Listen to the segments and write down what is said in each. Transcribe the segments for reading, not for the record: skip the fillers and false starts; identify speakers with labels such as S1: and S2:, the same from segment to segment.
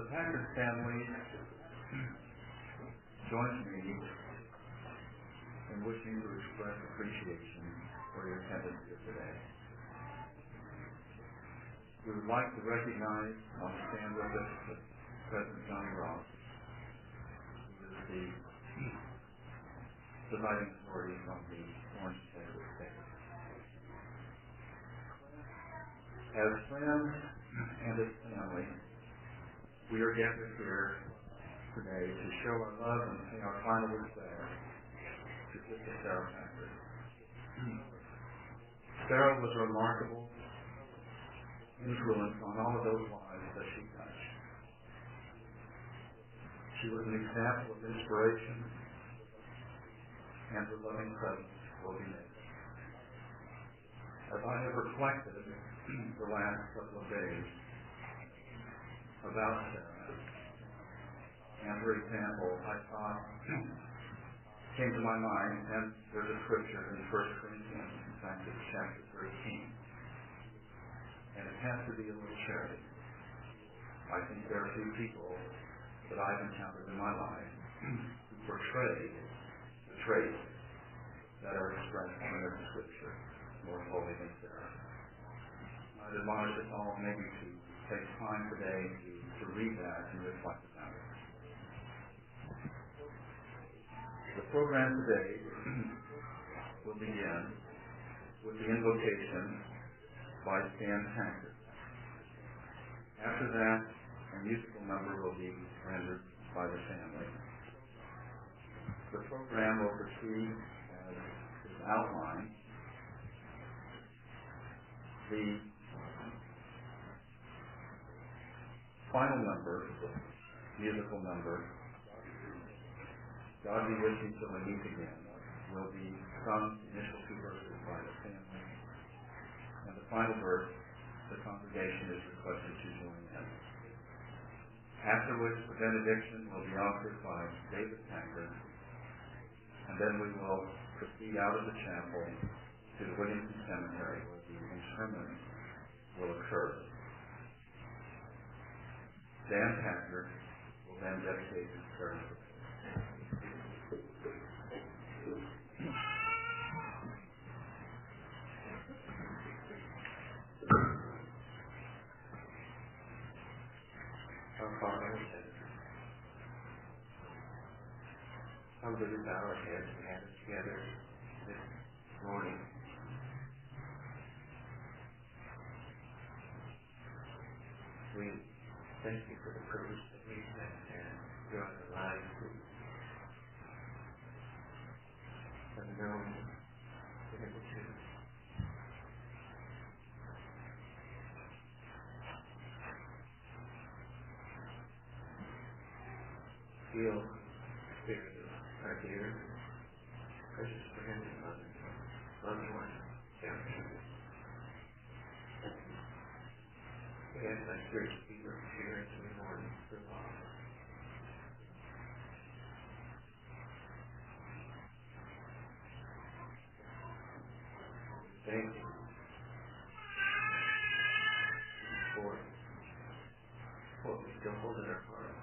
S1: The Packard family joins me in wishing to express appreciation for your attendance here today. We would like to recognize on the stand with us President Johnny Ross, who is the presiding authority from the Orange County State. As friends and as family, we are gathered here today to show our love and pay our final respect to Sister Sarah Packard. Sarah was a remarkable influence on all of those lives that she touched. She was an example of inspiration, and her loving presence will be missed. As I have reflected the last couple of days about Sarah and her example, I thought came to my mind, and there's a scripture in 1 Corinthians, in fact it's chapter 13, and it has to be a little charity. I think there are few people that I've encountered in my life who portray the traits that are expressed in this scripture more fully than Sarah. I'd admonish us all maybe to take time today to read that and reflect about it. The program today will begin with the invocation by Stan Packard. After that, a musical number will be rendered by the family. The program will proceed as is outlined. The final number, musical number, God Be With You Till We Meet Again, will be sung initial two verses by the family. And the final verse, the congregation is requested to join in. After which the benediction will be offered by David Packard, and then we will proceed out of the chapel to the Williamson Cemetery where the interment will occur. Dan Packard will then dedicate the service.
S2: Our Father in heaven, humbly we bow our heads and gather together this morning. We thank you for the privilege that we have had throughout our lives to have known, been able to feel the spirit of our dear, precious friend and mother, loved one, down here. We ask thy spirit to be with us here as we mourn her loss. Thank you for what we still hold in our heart.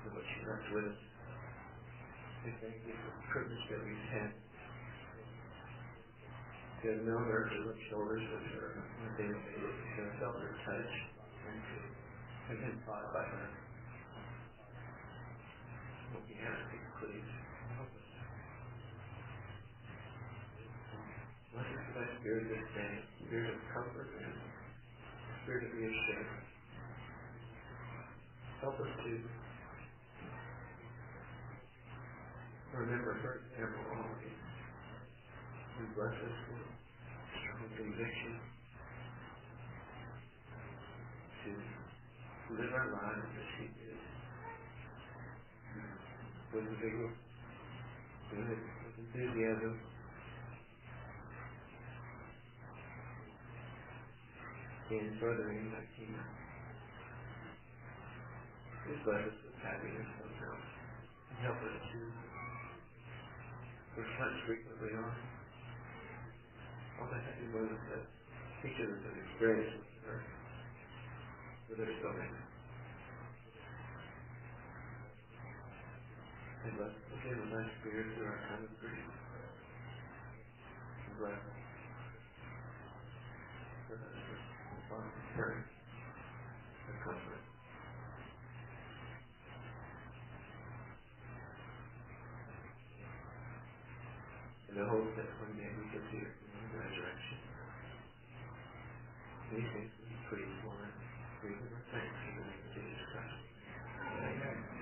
S2: For what she left with us. We thank you for the privilege that we've had to have known her, to rub shoulders with her on a daily basis, to have felt her touch, and to have been taught by her. What we ask you, please, help us. Bless us with thy spirit this day, spirit of comfort and spirit of reassurance. Help us to remember her example always. And bless us with strong conviction to live our lives as she did. With vigor, with enthusiasm, in furthering thy kingdom. Please bless us with happiness somehow, and help us to reflect frequently on all the happy moments that each of us have experienced with her, for their stomach. And bless again with thy spirit through our time of grief. And bless her husband, Father, parents, and comfort. In the hope that one day we shall see her in the resurrection. These things we pray, Lord, we give our thanks in the name of Jesus Christ. Amen.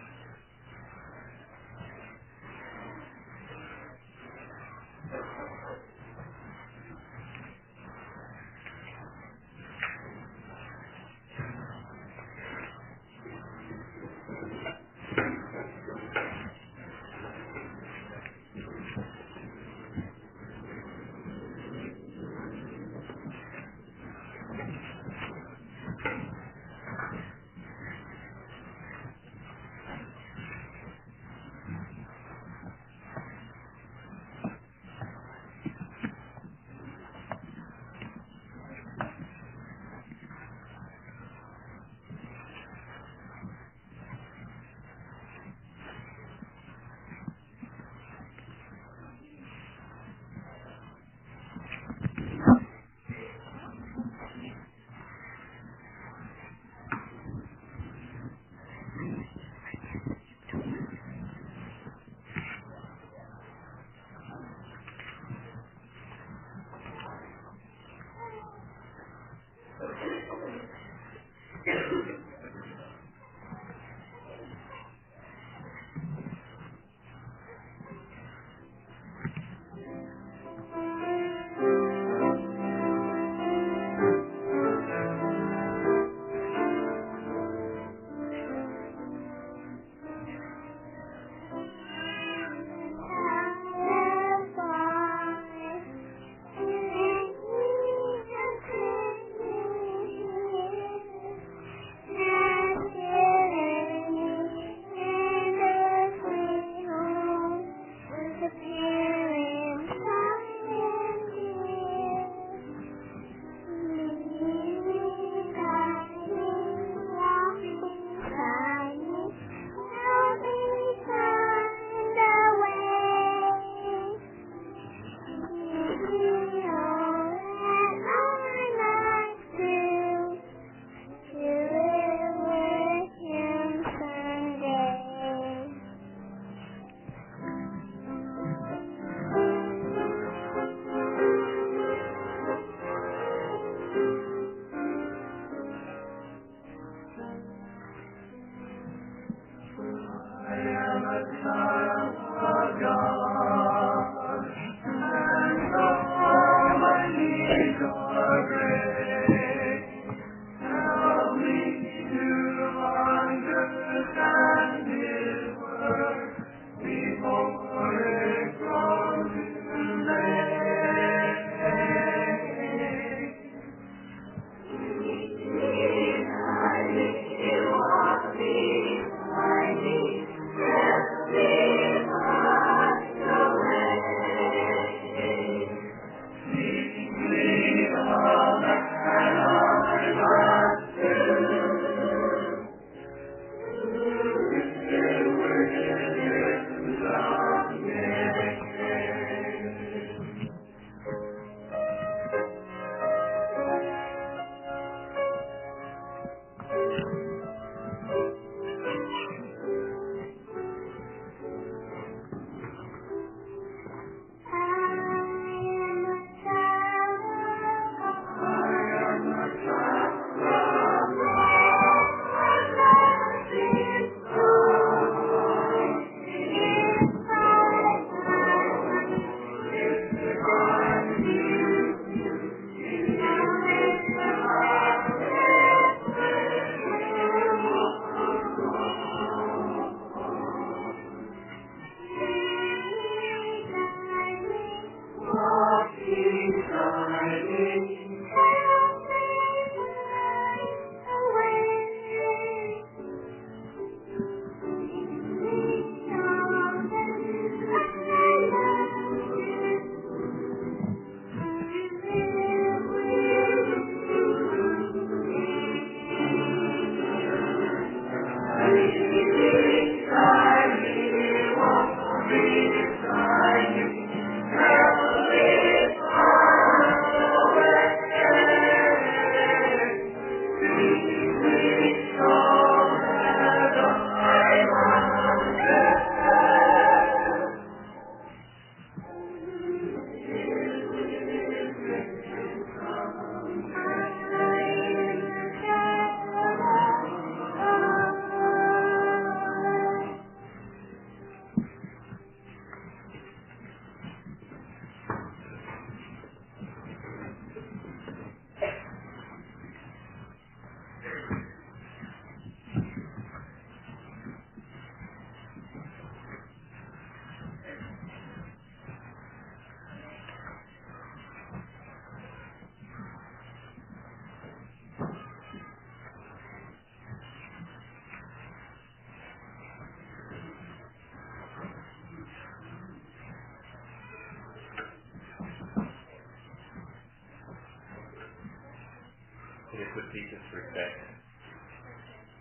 S3: It's with deepest respect,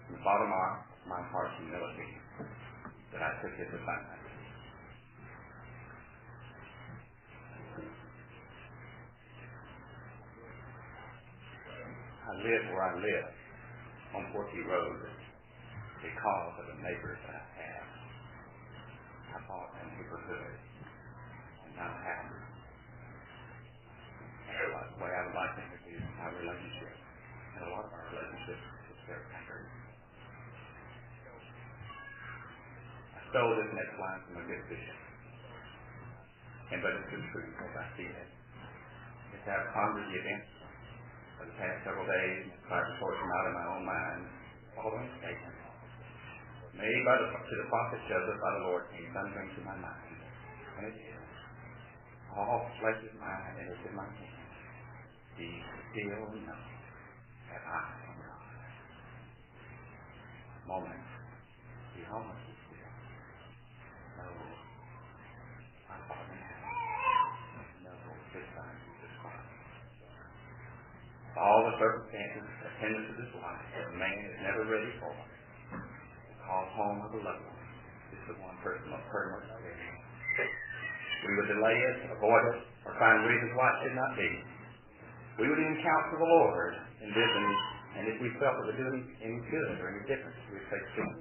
S3: from the bottom of my heart's humility, that I took his assignment. I live where I live, on Porky Road, because of the neighbors that I have. I bought a neighborhood and not a house. That's the way I would like to introduce my relationship, and a lot of our relationships with Sarah Packard. I stole this next line from a good bishop, but it's the truth as I see it. It's how I pondered the events for the past several days, and tried to sort them out in my own mind. Following statement made to the prophet Joseph by the Lord came thundering to my mind, and it is. All flesh is mine, and it's in my hand. Be still and know that I am God. Moment. Be almost still. No, my Father in heaven. No, this time Jesus Christ. All the circumstances attendant to this life that man is never ready for. The call home of the loved one is the one person of permanent experience. We would delay it, avoid it, or find reasons why it should not be. We would even counsel the Lord in this, and if we felt it would do any good or any difference, we would say, "Speak."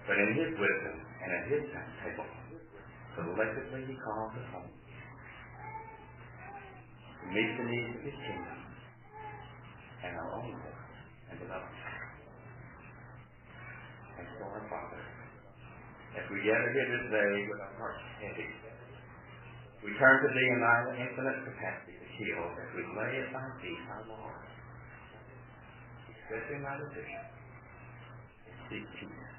S3: But in His wisdom and at His timetable, collectively He calls us home to meet the needs of His kingdom and our own work and beloved. And so our Father, as we gather here this day with our hearts heavy, we turn to Thee in Thy infinite capacity to heal as we lay at Thy feet, our Lord, accepting Thy decision and seek peace.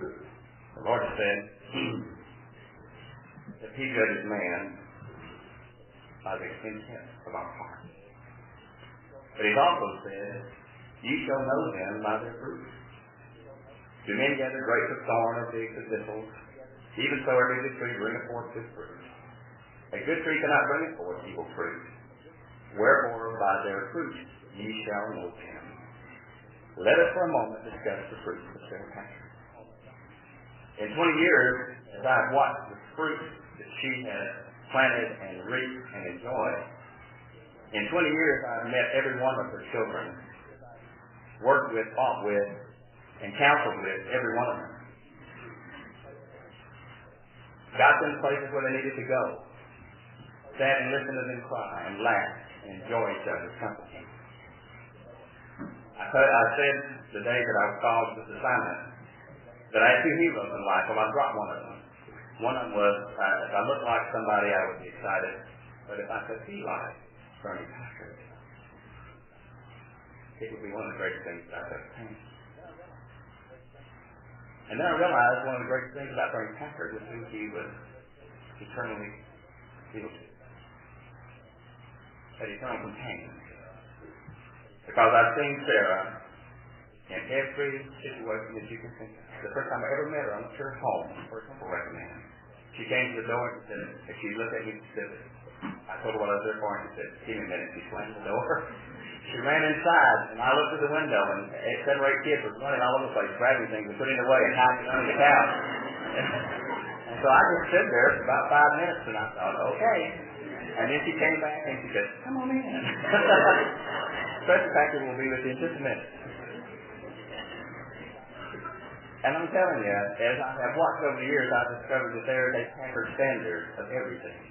S3: The Lord said that He judges man by the intent of our heart. But He's also said, "You shall know them by their fruits. Do men gather grapes of thorn or figs of thistles? Even so every good tree bringeth forth good fruit. A good tree cannot bring forth evil fruit. Wherefore by their fruit ye shall know them." Let us for a moment discuss the fruits of Sarah Packard. In 20 years, as I have watched the fruit that she has planted and reaped and enjoyed, in 20 years I have met every one of her children, worked with, fought with, and counseled with every one of them. Got them places where they needed to go. Sat and listened to them cry and laugh and enjoy each other's company. I said the day that I was called to this assignment that I had two heroes in life. Well, I dropped one of them. One of them was, if I looked like somebody, I would be excited. But if I could be like Bernie Packard, it would be one of the greatest things that I've ever seen. And then I realized one of the greatest things about Bernie Packard was who he was eternally sealed to. That eternal companion. Because I've seen Sarah in every situation that you can think of. The first time I ever met her, I went to her home, for example, recommend. She came to the door and she said, if she looked at me, she said, I told her what I was there for, and she said, "Give me a minute." She slammed the door. She ran inside, and I looked through the window, and 7 or 8 kids were running all over the place, grabbing things and putting it away and hiding it under the couch. And so I just stood there for about 5 minutes, and I thought, okay. And then she came back, and she said, "Come on in." Special Packard will be with you in just a minute. And I'm telling you, as I have watched over the years, I've discovered that there is a Packard standard of everything.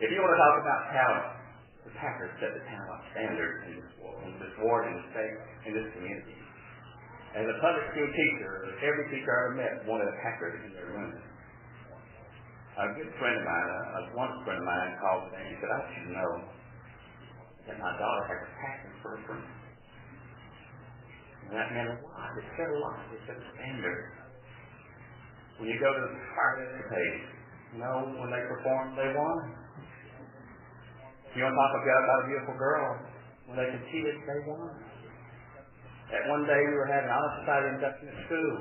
S3: If you want to talk about talent, the Packard set the talent standard in this ward, in this state, in this community. As a public school teacher, every teacher I ever met wanted a Packard in their room. A good friend of mine, a wonderful friend of mine, called today and he said, "I want you to know that my daughter has a Packard for a friend." And that meant a lot. It said a lot. It set a standard. When you go to the fire page, when they performed, they won. If you want to talk about a beautiful girl, when they competed, they won. That one day we were having honor society induction at school,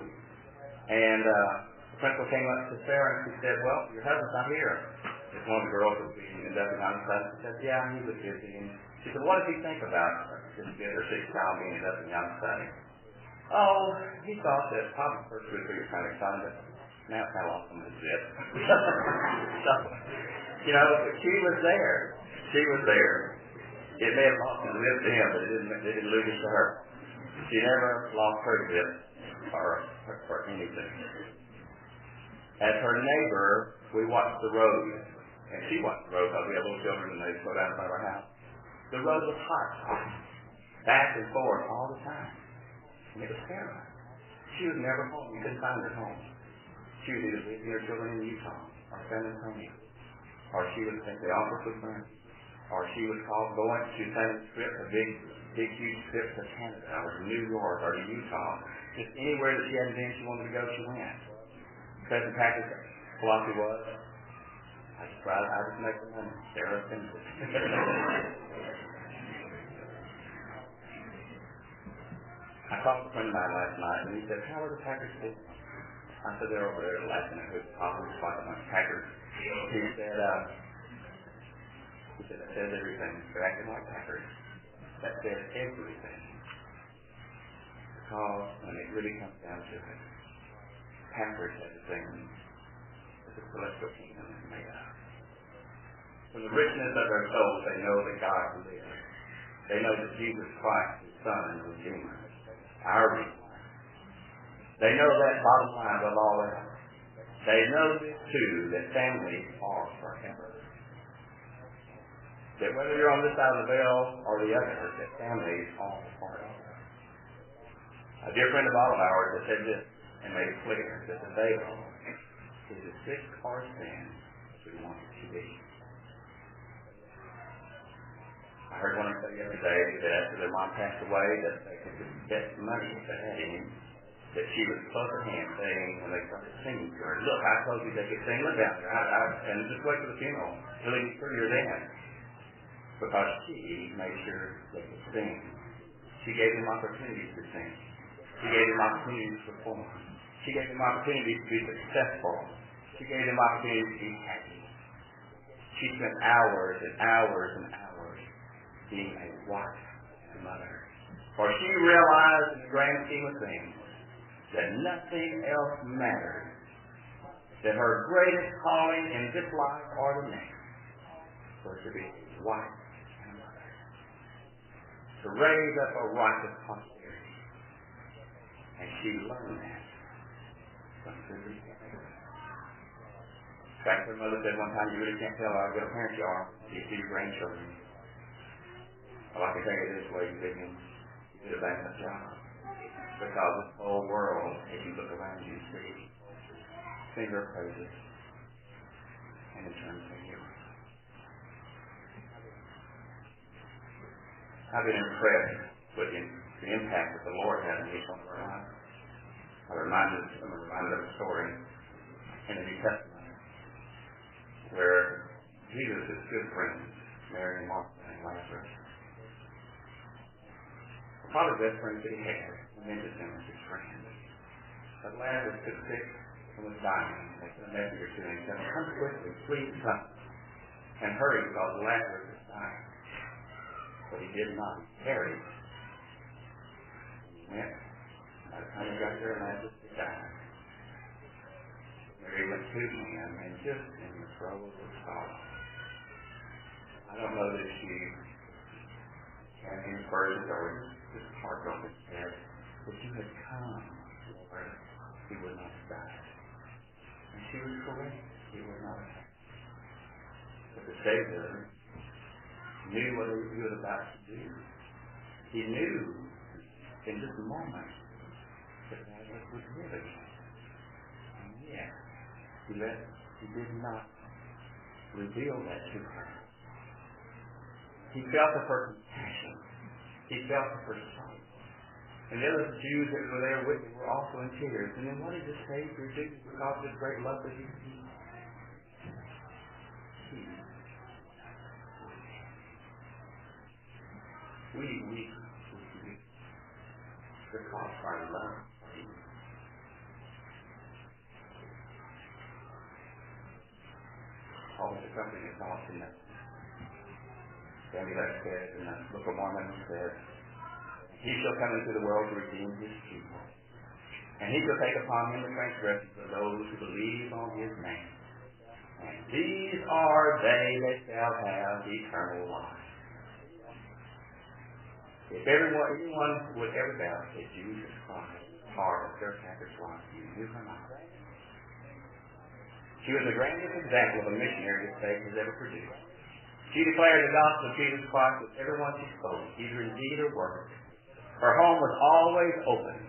S3: and the principal came up to Sarah and she said, "Well, your husband's not here." if one of the girls was being inducted on the class, she said, yeah, he was busy. And she said, what does he think about this 5th or 6th child being inducted on the study? Oh, he thought that probably the first 2 or 3 was kind of exciting, but now it's kind of lost some of his zip. So, you know, she was there. She was there. It may have lost his zip to him, but it didn't lose it to her. She never lost her zip or anything. As her neighbor, we watched the road. And she watched the road because we have little children and they go down in front of our house. The road was hot, back and forth all the time. And it was terrible. She was never home. You couldn't find her home. She was either visiting her children in Utah or San Antonio. Or she was at the office with friends. Or she was called going to a trip, a big, huge trip to Canada or to New York or to Utah. Just anywhere that she hadn't been, she wanted to go, she went. Present practice philosophy was, I just make the money. Sarah sends it. I called a friend of mine last night and he said, how are the Packers doing? I said, they're over there laughing at who's talking just like a bunch of Packers. He said, that says everything. They're acting like Packers. That says everything. Because when it really comes down to it, Packers have the thing that the celestial kingdom is made of. From the richness of their souls, they know that God lives. They know that Jesus Christ, His Son and Redeemer, our Redeemer. They know that bottom line above all else. They know this too, that families are forever. That whether you're on this side of the veil or the other, that families are forever. A dear friend of all of ours has said this and made it clear that the veil is as thick or thin as we want it to be. I heard one of them say yesterday that after their mom passed away, that they could bet money if they had any, that she would close her hand saying when they started singing to her, look, I told you they could sing, look down there, and just wait for the funeral till he was prettier then. Because she made sure they could sing. She gave them opportunities to sing. She gave them opportunities to perform. She gave them opportunities to be successful. She gave them opportunities to be happy. She spent hours and hours and hours being a wife and a mother. For she realized in the grand scheme of things that nothing else mattered. That her greatest calling in this life or the next was to be a wife and a mother. To raise up a righteous posterity. And she learned that from good parents. In fact, her mother said one time, you really can't tell how good a parent you are until you see your grandchildren. Well, I can tell you this way, you did a bad enough job. Because this whole world, as you look around you, see finger praises and it turns to you. I've been impressed with the impact that the Lord had on each one of our lives. I'm reminded of a story in the New Testament where Jesus' good friends, Mary and Martha and Lazarus, were probably the best friends that he had, and mentioned him as his friend. But Lazarus took sick and was dying. They sent a messenger to him and said, come quickly, please come. And hurry because Lazarus is dying. But he did not. He tarried. He went. By the time he got there, Lazarus had died. Mary went to him and just in the throes of sorrow. I don't know that she had any verses or just heartbroken said, if you had come, Lord, he would not have died. And she was correct. He would not have died. But the Savior knew what he was about to do. He knew in this moment that Lazarus was living. And yet, he did not reveal that to her. He felt of her compassion. He felt of her sorrow. And the other Jews that were there with him were also in tears. And then what did the Savior do because of his great love for you? We weep with you because of our love for you. call it the company of thoughts in that. Sandy Lex said in the Book of Mormon, says, he shall come into the world to redeem his people. And he shall take upon him the transgressions of those who believe on his name. And these are they that shall have eternal life. If anyone would ever doubt that Jesus Christ is part of their Packers life, you knew her not. She was the grandest example of a missionary this faith has ever produced. She declared the gospel of Jesus Christ with everyone she spoke, either in deed or word. Her home was always open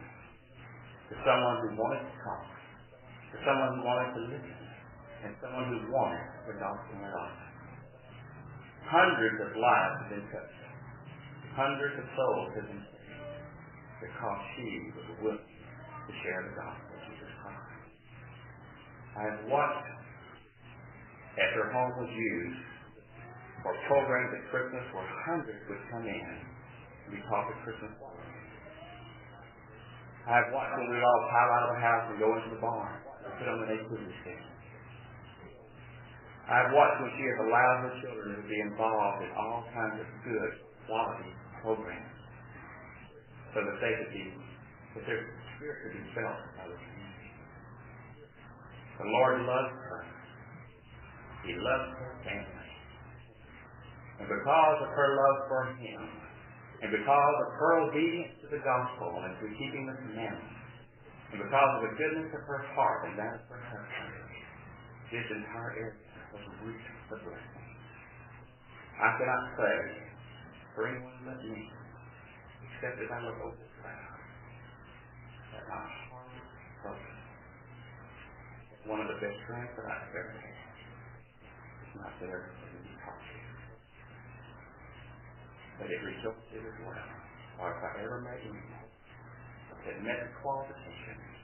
S3: to someone who wanted to talk, to someone who wanted to listen, and someone who wanted the gospel in their life. Hundreds of lives have been touched. Hundreds of souls have been saved because she was willing to share the gospel of Jesus Christ. I have watched as her home was used for programs at Christmas where hundreds would come in and be taught the Christmas story. I have watched when we all pile out of the house and go into the barn and put on the nativity scene. I have watched when she has allowed her children to be involved in all kinds of good, quality programs so that they could be, that their spirit could be felt by the community. The Lord loves her. He loves her family. And because of her love for Him, and because of her obedience to the gospel and to keeping the commandments, and because of the goodness of her heart and that of her husband, this entire area was reaped the blessing. I cannot say for anyone but me, except as I look over this ground, that my heart is broken. It's one of the best friends that I've ever had. It's not there to be taught to. But it resulted as well. Or if I ever met anyone that met the qualifications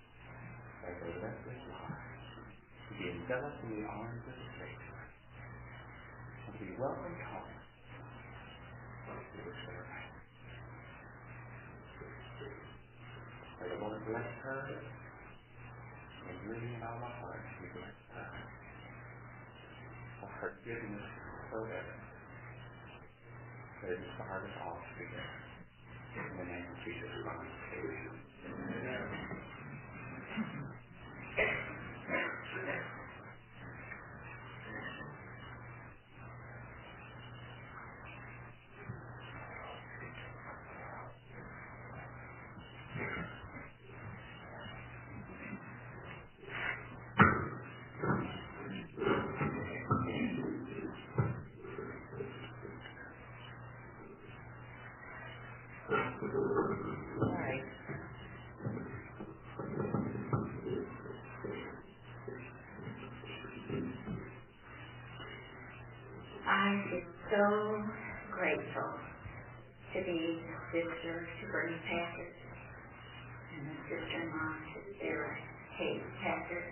S3: as a Leslie life, to be enveloped in the arms of the Savior, and to be welcomed home, it was their man. May the Lord bless her, and really in all my heart, we bless her for her goodness so evident. That it inspired us all to be there. In the name of Jesus Christ. Amen.
S4: I feel so grateful to be the sister to Bernie Packard and the sister-in-law to Sarah Kate Packard,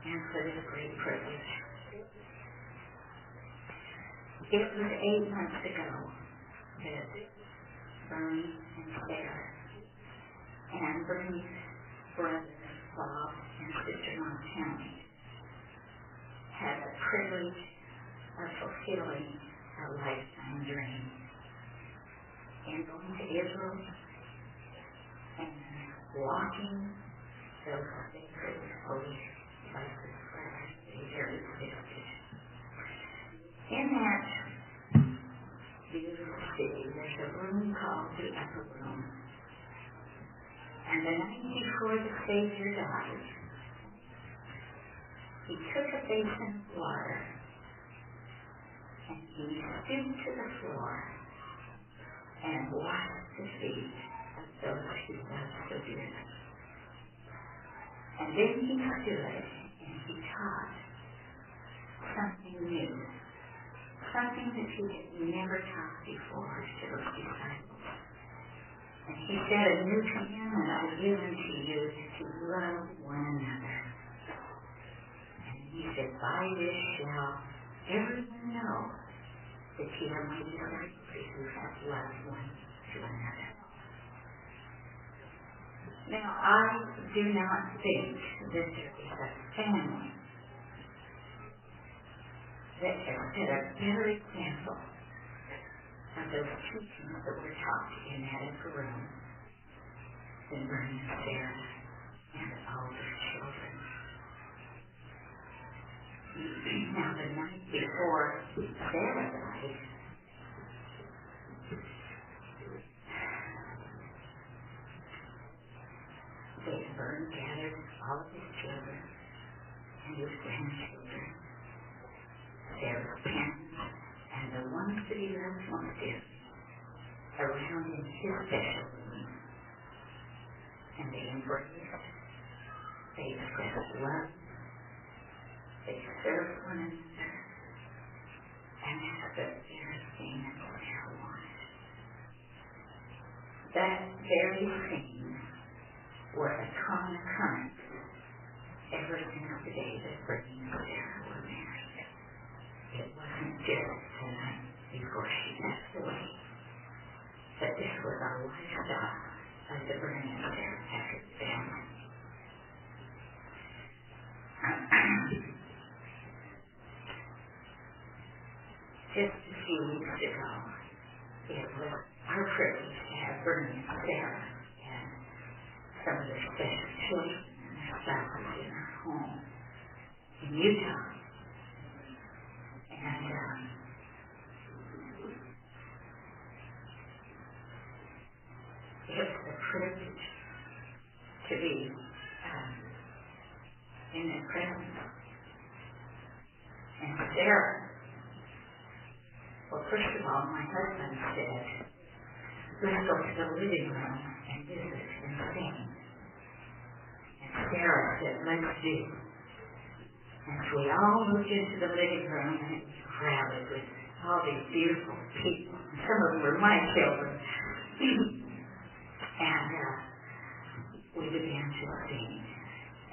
S4: and for this great privilege. It was 8 months ago that Bernie and Sarah and Bernie's brother Bob and sister-in-law Tammy had the privilege of fulfilling a lifetime dream and going to Israel and walking those sacred holy places where our Savior existed. In that beautiful city, there's a room called the Upper Room. And the night before the Savior died, he took a basin of water and he stooped to the floor and washed the feet of those he loved so dearly. And then he stood and he taught something new, something that he had never taught before to those disciples. And he said, "A new commandment I give unto you, to love one another." And he said, "By this shall everyone know that ye are my disciples, if you have loved one to another." Now, I do not think that there is a family that has set a better example of those teachings that were taught in that upper room than Bernie and Sarah and all their children. Now, the night before Sarah died, Vern gathered all of his children and his grandchildren, Sarah's parents, and the ones that he loved most dearly, around in his special room. And they embraced, they expressed love, they served one another, and that's the very thing that Sarah wanted. That very thing was a common occurrence ever since the day that Bernie and Sarah were married. It wasn't just tonight before she passed away, but this was a lifestyle of the Bernie and Sarah Packard family. Just a few weeks ago, it was our privilege to have Bernie and Sarah and some of their special children and their spouses in our home in Utah. And it was a privilege to be in their presence. And Sarah, well, first of all, my husband said, let's go to the living room and visit and sing. And Sarah said, let's do. And so we all moved into the living room, and it was crowded with all these beautiful people. And some of them were my children. And we began to sing,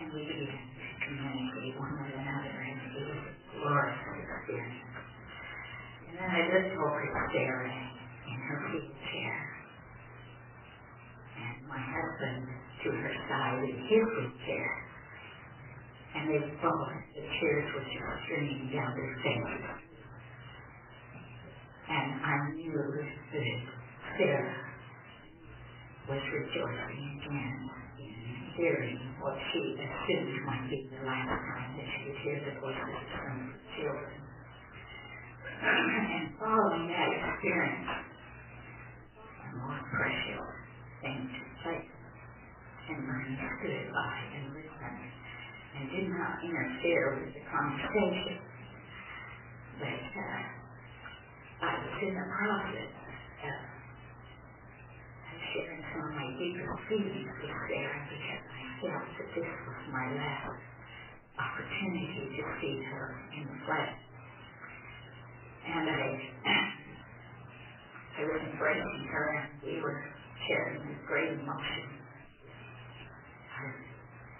S4: and we began to communicate one with another, and it was a glorious experience. And then I looked over at Sarah in her wheelchair, and my husband to her side in his wheelchair, and they both, the tears were just streaming down their faces. And I knew that Sarah was rejoicing again in hearing what she assumed might be the last time that she would hear the voices of some of her children. And following that experience, a more precious thing took place. And Bernie stood by and listened and did not interfere with the conversation. But I was in the process of sharing some of my deepest feelings with Sarah because I felt that this was my last opportunity to see her in the flesh. And I was embracing her, and we were sharing with great emotion our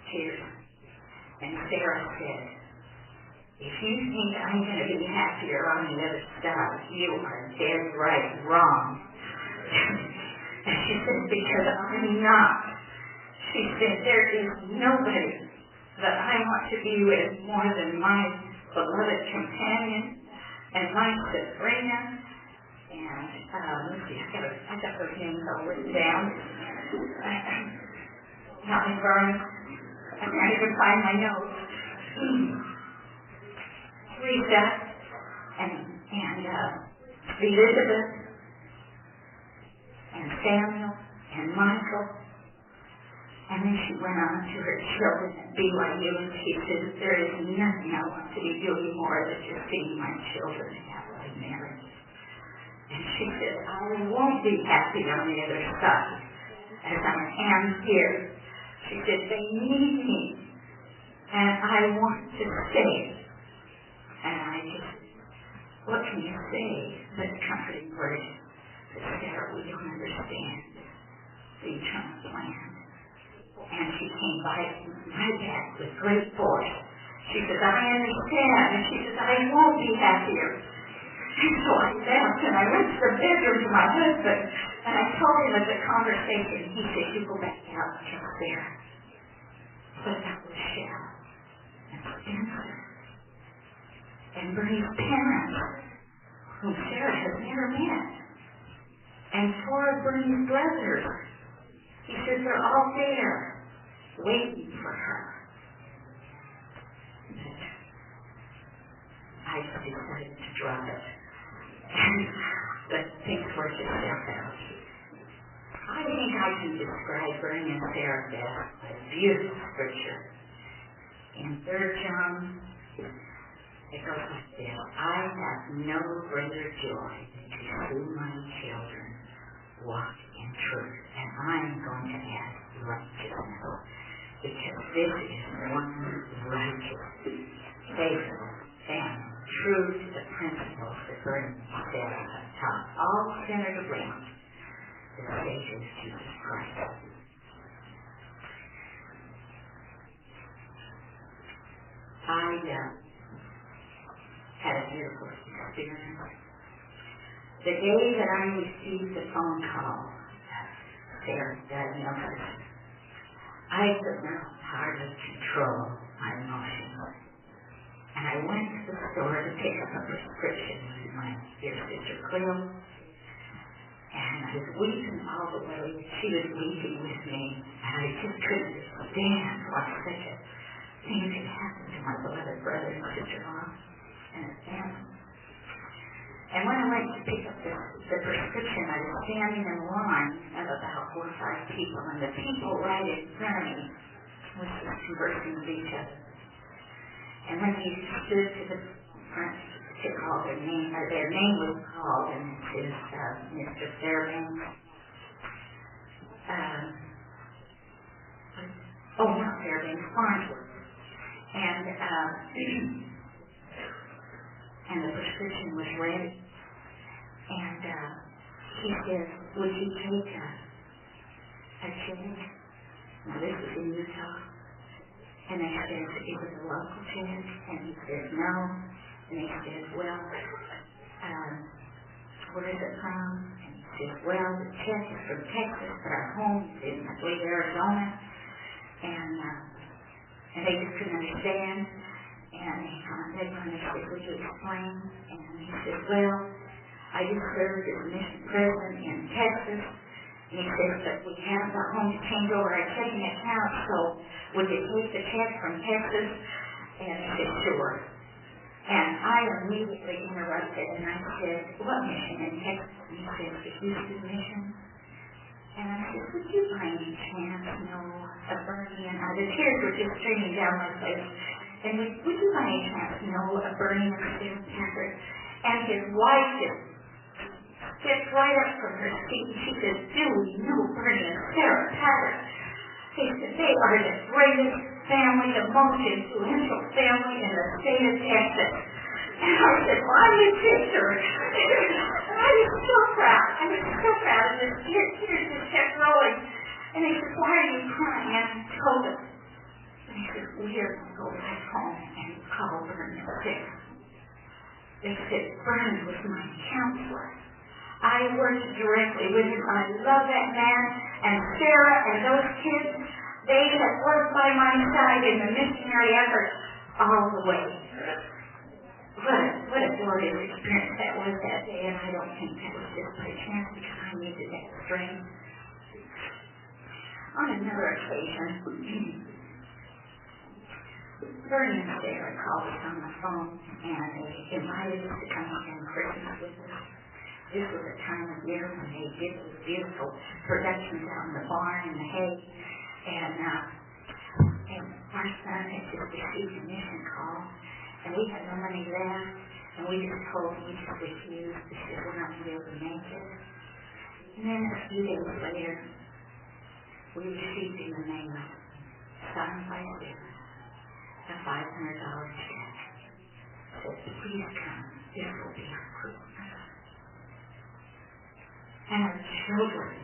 S4: tears. And Sarah said, if you think I'm going to be happier on the other side, you are dead right wrong. And she said, because I'm not. She said, there is nobody that I want to be with more than my beloved companion and my Sabrina, and let's see, I got those names all written down. Not in Vern. I can't even find my notes. Lisa and Elizabeth and Samuel and Michael. And then she went on to her children at BYU, and she said, there is nothing I want to be doing more than just seeing my children happily married. And she said, I won't be happy on the other side as I am here. She said, they need me, and I want to stay. And I just, what can you say but comforting words? But Sarah, we don't understand the eternal plan. And she came right back with great force. She says, I understand. And she says, I won't be happier. And so I left, and I went to the bedroom to my husband, and I told him of the conversation. He said, you go back out and tell Sarah. What about Rochelle and Spencer? and Bernie's parents, whom Sarah has never met, and 4 of Bernie's brothers. He says they're all there, waiting for her. But I decided to drop it and let things work itself out. I think I can describe Bernie and Sarah best by a beautiful scripture. In 3 John, it goes like this: I have no greater joy than to see my children walk in truth, and I'm going to add righteousness, because this is one righteous, faithful, and true to the principles that Bernie and Sarah have taught, all centered around the Savior Jesus Christ. I had a beautiful experience. The day that I received the phone call, Sarah's diagnosis, I could not hardly control my emotions. And I went to the store to pick up a prescription with my dear sister Cleo. And I was weeping all the way. She was weeping with me. And I just couldn't understand why such a thing could happen to my beloved brother and sister-in-law and his family. And when I went to pick up the prescription, I was standing in line of about 4 or 5 people, and the people right in front of me was just conversing with each other. And when he stood to the front to call their name, or their name was called, and it says Mr. Fairbanks. Not Fairbanks, Farnsworth. And the prescription was ready. And he says, would you take a check? Now this was in Utah. And they said, it was a local check. And he said, no. And they said, well, where is it from? And he said, well, the check is from Texas, but our home is in, I believe, Arizona. And they just couldn't understand. And they contacted him and they said, would you explain? And he said, well, I just served as a mission president in Texas. And he said, but we haven't got home to change over our checking account, so would you take the check from Texas? And he said, sure. And I immediately interrupted and I said, what mission in Texas? And he said, the Houston mission. And I said, would you by any chance know a Bernie? And the tears were just streaming down my face. And would you by any chance know a Bernie and Sarah Packard? And his wife just stepped right up from her seat. She said, do we know Bernie and Sarah Packard? He said, they are the greatest family, the most influential family in the state of Texas. And I said, well, I'm his sister. And I was so proud. I was so proud. And the tears just kept rolling. And he said, why are you crying? And I told him. And he said, we are going to go back home and call Bernie and Sarah. They said, Bernie was my counselor. I worked directly with him. I love that man. And Sarah and those kids, they have worked by my side in the missionary effort all the way. What a glorious experience that was that day, and I don't think that was just by chance because I needed that strength. On another occasion, Bernie and Sarah called us on the phone, and they invited us to come spend Christmas with us. This was a time of year when they did those beautiful productions out in the barn and the hay, and our son had just received a mission call, and we had no money left, and we just told him, we just refused, because we're not going to be able to make it. And then a few days later, we received in the mail, signed by Sarah, a $500 check. Said, please come, this will be our Christmas. And our children,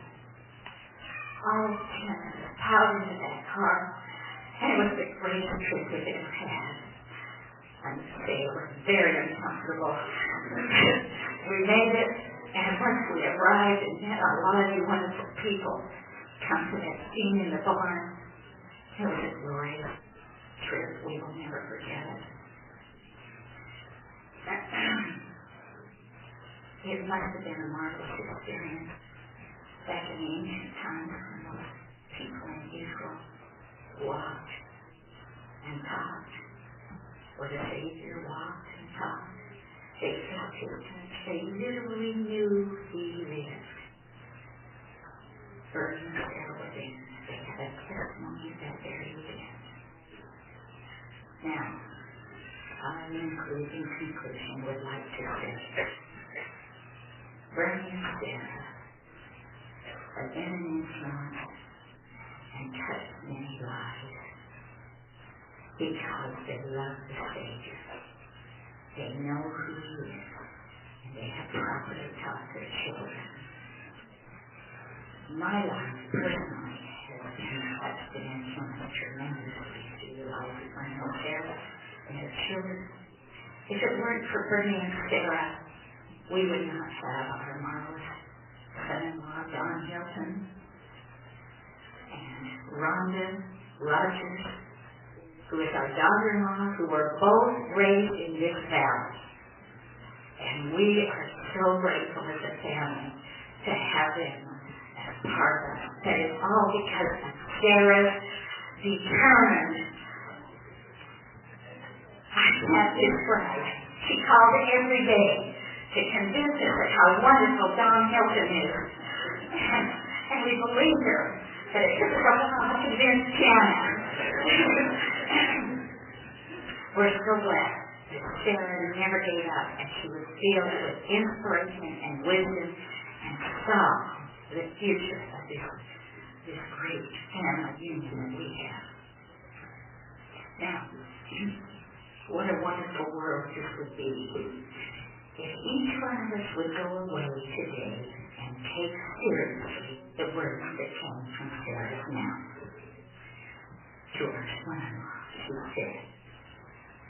S4: all 10 of us, piled into that car, and it was the greatest trip we've ever had. I must say it was very uncomfortable. We made it, and once we arrived and met a lot of you wonderful people come to that scene in the barn, it was a glorious trip. We will never forget it. It must have been a marvelous experience back in the ancient times when those people in Israel walked and talked, or the Savior walked and talked. They felt his touch. They literally knew he lived. Burden of within. They had a testimony of that very event. Now, I, in conclusion, would like to say, Bernie and Sarah have been an influence and touched many lives because they love the Savior. They know who he is, and they have properly taught their children. My life, personally, has been touched and influenced tremendously through the life of my own Sarah and her children. If it weren't for Bernie and Sarah, we would not have our marvelous son-in-law, Don Hilton, and Rhonda Rogers, who is our daughter-in-law, who were both raised in this valley. And we are so grateful as a family to have them as part of us. That is all because of Sarah's determined, I can't describe. She called every day to convince us of how wonderful Don Hilton is. And we believed her. But it took us a while to convince Jana. We're so glad that Sarah never gave up, and she was filled with inspiration and wisdom and saw the future of this great family union that we have. Now, what a wonderful world this would be if each one of us would go away today and take seriously the words that came from Sarah's mouth. To our son-in-law, she said,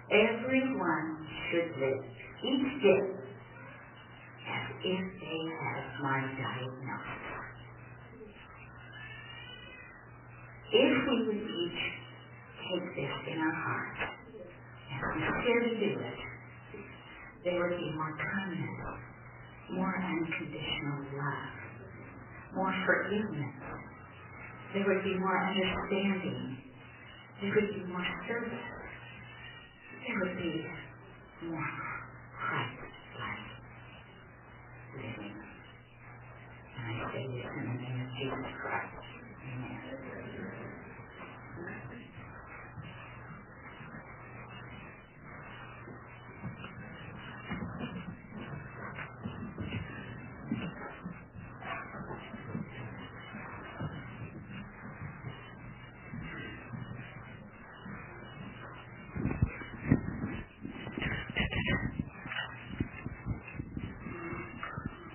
S4: everyone should live each day as if they had my diagnosis. If we would each take this in our hearts and sincerely do it, there would be more kindness, more unconditional love, more forgiveness. There would be more understanding. There would be more service. There would be more Christ-like living. And I say this in the name of Jesus Christ. Amen.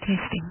S5: Testing.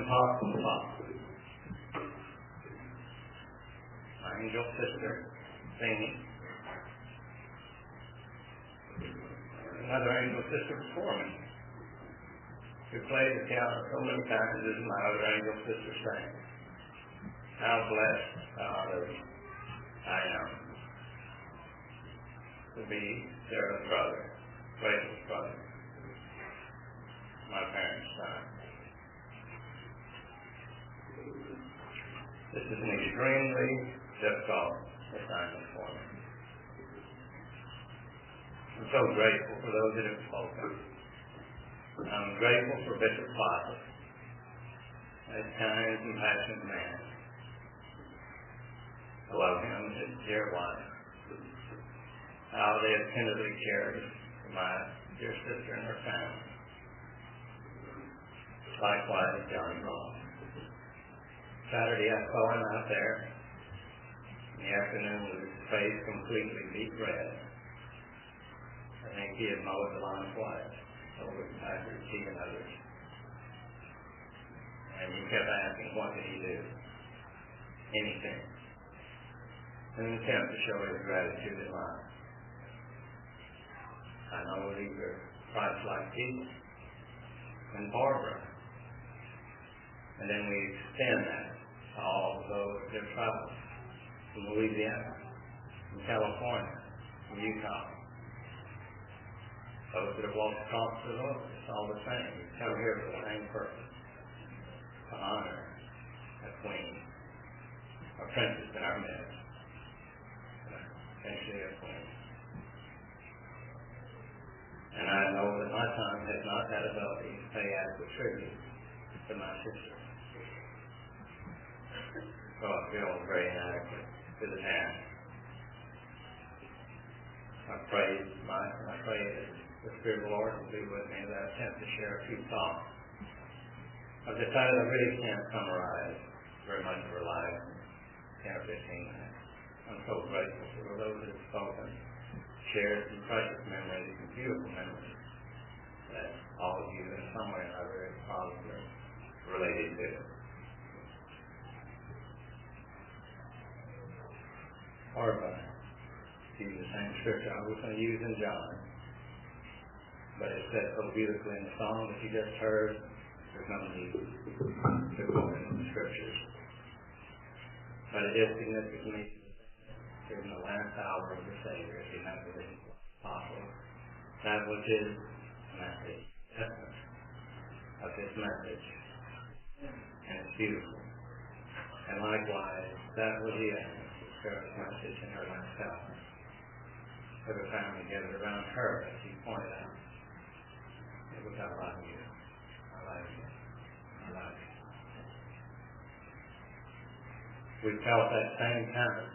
S3: impossible thought. My angel sister, singing. Another angel sister before me, who played the piano so many times as my other angel sister sang. How blessed I am to be Sarah's brother, Rachel's brother, my parents' son. This is an extremely difficult assignment for me. I'm so grateful for those that have spoken. I'm grateful for Bishop Foster, a kind and compassionate man. I love him and his dear wife. How they have tenderly cared for my dear sister and her family. Likewise, John Ross. Saturday I saw him out there in the afternoon with his face completely deep red. I think he had mowed the lawn twice over the Packard, he and others. And he kept asking, what did he do? Anything. In an attempt to show his gratitude in life. I know these are Christ-like people. And Barbara. And then we extend that to all of those that have traveled from Louisiana, from California, from Utah. Those that have walked across the road, it's all the same. We come here for the same purpose. To honor a queen, a princess in our midst, essentially a queen. And I know that my son has not had ability to pay adequate tribute to my sister. So I feel very inadequate to the task. I pray that the Spirit of the Lord will be with me as I attempt to share a few thoughts. I've decided I really can't summarize very much of her life in 10 or 15 minutes. I'm so grateful for those that have spoken, shared some precious memories, some beautiful memories that all of you in some way or another have probably related to. Or use the same scripture I was going to use in John, but it said so beautifully in the song that you just heard. There's no need to quote in the scriptures. But it is significant in the last hour of the Savior, if he met with his apostles. That was his message, essence of his message. And it's beautiful. And likewise, that was the essence of Sarah's message in her last hour. Every family gathered around her, as he pointed out. It was, I love you. I love you. I love you. We felt that same kind of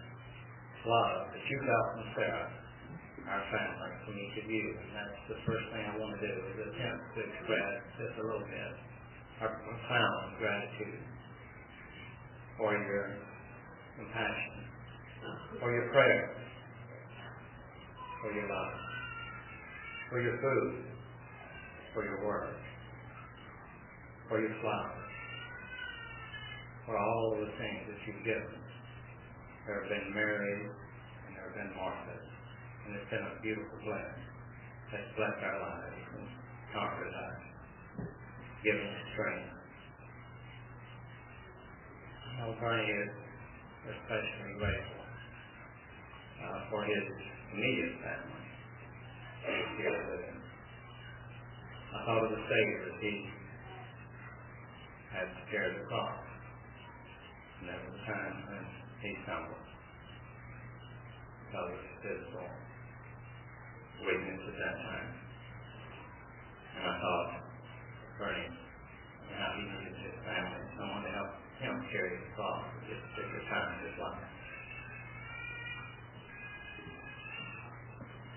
S3: love that you felt from Sarah, our family, from each of you. And that's the first thing I want to do, is attempt to express just a little bit our profound gratitude for your compassion, for your prayers, for your love, for your food, for your work, for your flowers, for all of the things that you've given. There have been Marys and there have been Marthas, and it's been a beautiful blessing that's blessed our lives and comforted us, given us strength. I know Bernie is especially grateful for his immediate family here with him. I thought of the Savior as he had to carry the cross. And there was a time when he stumbled because of his physical weakness at that time. And I thought, Bernie, how he needed his family, someone to help him carry the cross at this particular time in his life.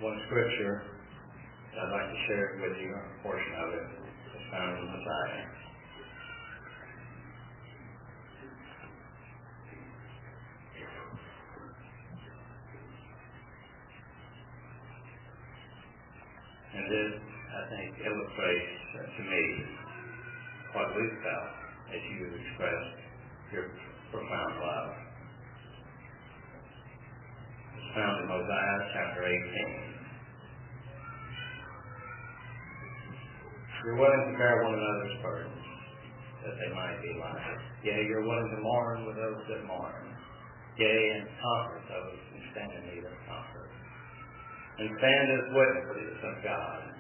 S3: One scripture that I'd like to share with you, a portion of it, is found in Messiah. And this, I think, illustrates to me what we felt as you expressed your profound love. It's found in Mosiah chapter 18. You're willing to bear one another's burdens, that they might be light. Yea, you're willing to mourn with those that mourn. Yea, and comfort those who stand in need of comfort. And stand as witnesses of God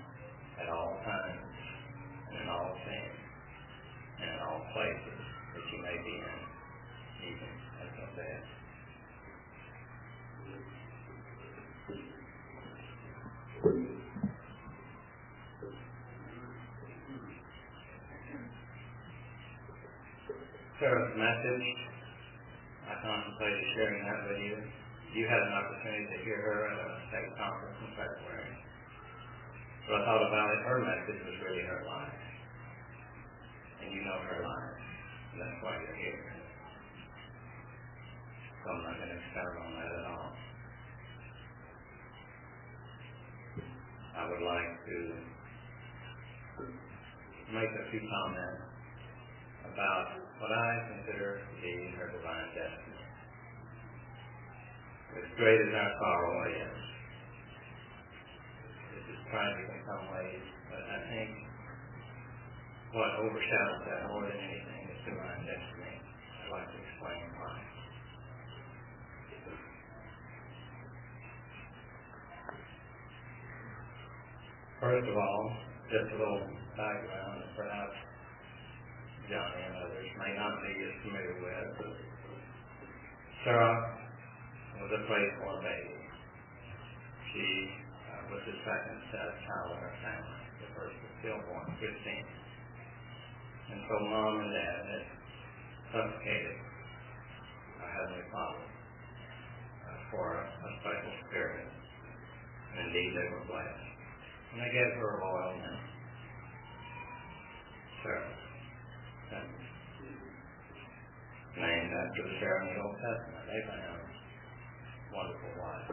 S3: at all times, and in all things, and in all places that you may be in, even until death. Sarah's message, I contemplated sharing that with you. You had an opportunity to hear her at a state conference in February. But I thought about it, her message was really her life. And you know her life. And that's why you're here. So I'm not going to expound on that at all. I would like to make a few comments about what I consider to be her divine destiny. As great as our sorrow is, it is tragic in some ways, but I think what overshadows that more than anything is divine destiny. I'd like to explain why. First of all, just a little background, perhaps Johnny and others may not be as familiar with. Sarah was a playful baby. She was the second child in her family. The first was stillborn, Christine. And so Mom and Dad had supplicated our Heavenly Father for a special spirit. And indeed they were blessed. And they gave her a royal name, Sarah. Named after the Sarah in the Old Testament, Abraham's wonderful wife.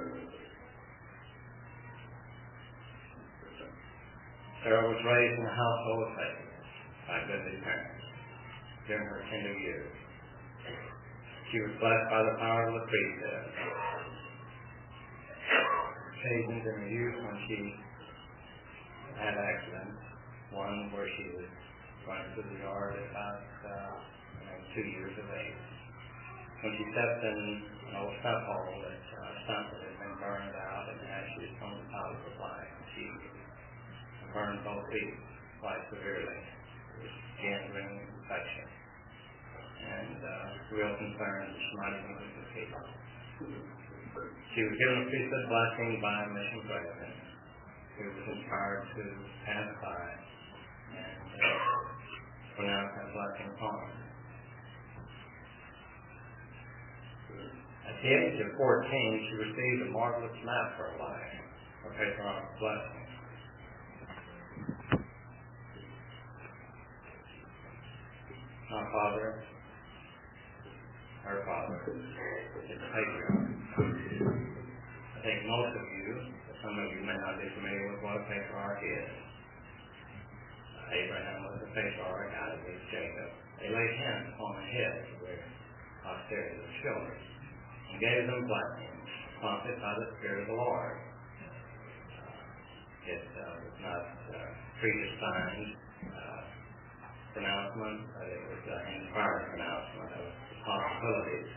S3: Sarah was raised in a household of faith by godly parents during her tender years. She was blessed by the power of the priesthood. Occasions in her youth when she had accidents, one where she was running through the yard at about 2 years of age. When she stepped in an old stump hole that stump that had been burned out and ashes from the power supply, she burned both feet quite severely. It was gangrene infection. And real concern that she might even lose her feet. She was given a priesthood blessing by a mission president who was inspired to pass by and pronounce that blessing upon her. At the age of 14, she received a marvelous map for her life, a patriarchal blessing. My father, her father, is a patriarch. I think most of you, some of you may not be familiar with what a patriarch is. Abraham was the patriarch, Isaac, Jacob. They laid hands upon the heads of their posterity, their children, and gave them blessings, prompted by the Spirit of the Lord. It was not predestined pronouncement, but it was inspired pronouncement of possibilities,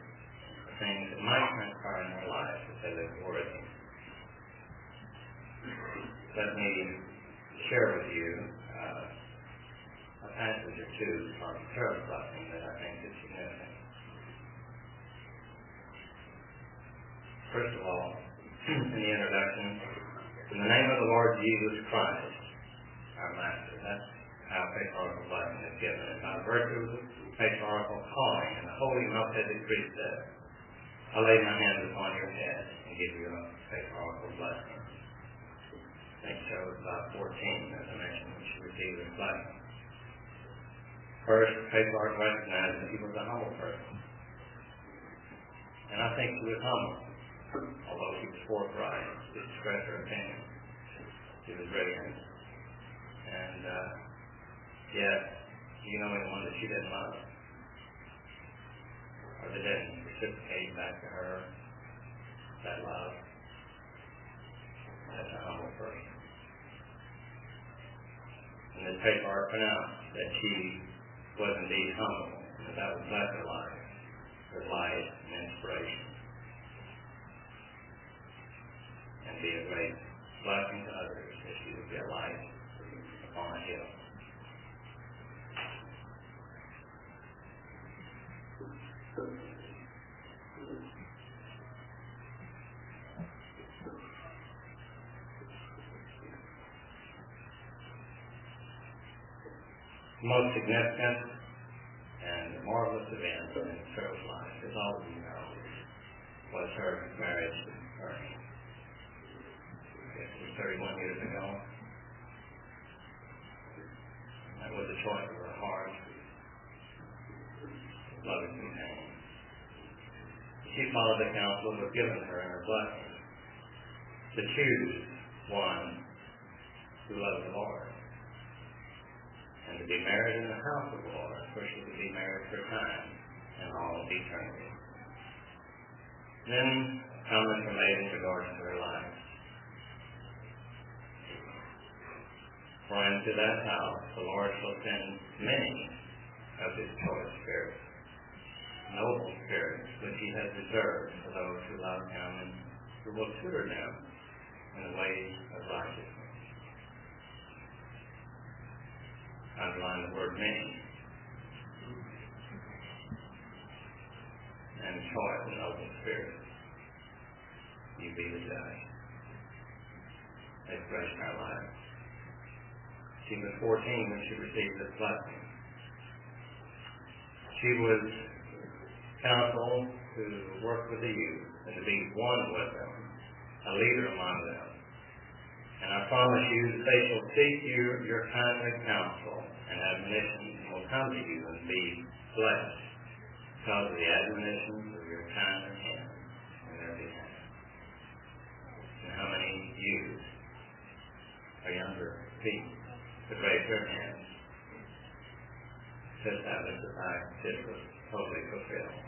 S3: things that might transpire in their life if they lived worthy. Let me share with you a passage or two from Sarah's blessing that I think is significant. First of all, in the introduction, in the name of the Lord Jesus Christ, our Master. That's how patriarchal blessing is given. And by virtue of the patriarchal calling and the holy Melchizedek priesthood, I lay my hands upon your head and give you a patriarchal blessing. I think Sarah was about 14, as I mentioned, when she received this blessing. First, patriarch recognized that he was a humble person. And I think she was humble, although she was forthright to express her opinion. She was radiant. And yet, you know anyone that she didn't love. that didn't reciprocate back to her that love. That's a humble person. And this patriarch pronounced that she was indeed humble, and that would bless her life with light and inspiration, and be a great blessing to others if she would be a light upon a hill. The most significant and marvelous event in Sarah's life, as all of you know, was her marriage to Ernie. It was 31 years ago. That was a choice of her heart, loving companion. She followed the counsel that was given her in her blessing to choose one who loved the Lord, and to be married in the house of the Lord, where she would be married for time and all of eternity. Then comments were made in regards to her life. For into that house the Lord shall send many of his choice spirits, noble spirits, which he has reserved for those who love him and who will tutor them in the ways of righteousness. Underline the word many. And choice and noble spirit. You be the judge. They've graced our lives. She was 14 when she received this blessing. She was counseled to work with the youth and to be one with them, a leader among them. And I promise you that they shall seek you your kindly counsel and admonitions will come to you and be blessed because of the admonitions of your kindly hand in their behalf. And how many youth or younger people could raise their hands to establish the fact this was totally fulfilled.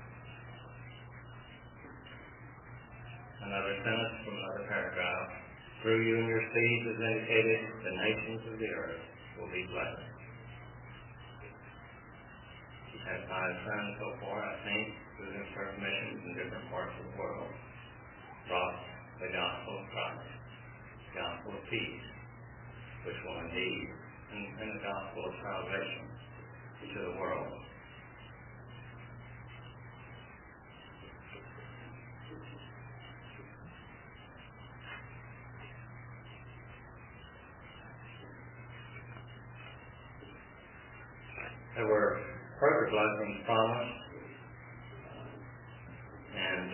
S3: Another sentence from another paragraph. Through you and your seed is indicated the nations of the earth will be blessed. She had 5 sons so far, I think, through their served missions in different parts of the world, brought the gospel of Christ, the gospel of peace, which will indeed, and the gospel of salvation to the world. There were further blessings promised, and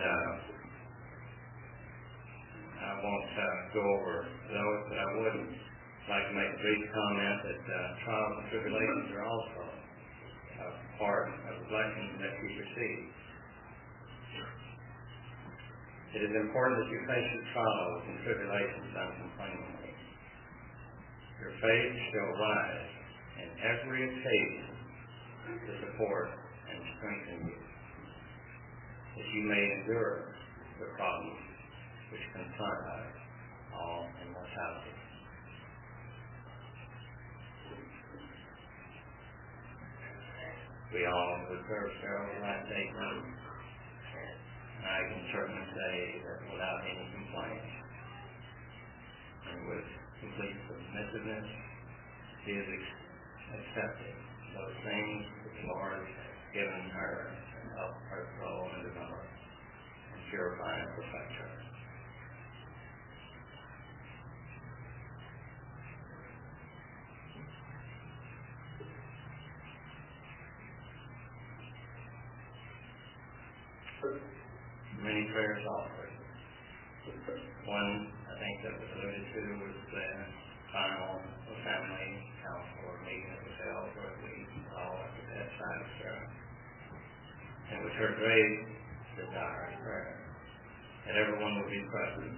S3: I won't go over those, but I would like to make a brief comment that trials and tribulations are also a part of the blessings that we receive. It is important that you face your trials and tribulations uncomplainingly. Your faith shall rise in every occasion to support and strengthen you, that you may endure the problems which confront us all in mortality. We all observe Sarah's last 8 months, and I can certainly say that without any complaint and with complete submissiveness, she is accepting those things which the Lord has given her to help her grow and develop and purify and perfect her. Many prayers offered. One, I think, that was alluded to was the final family council or meeting that was held where we all at the bedside of Sarah. And it was her great desire and prayer that everyone would be present.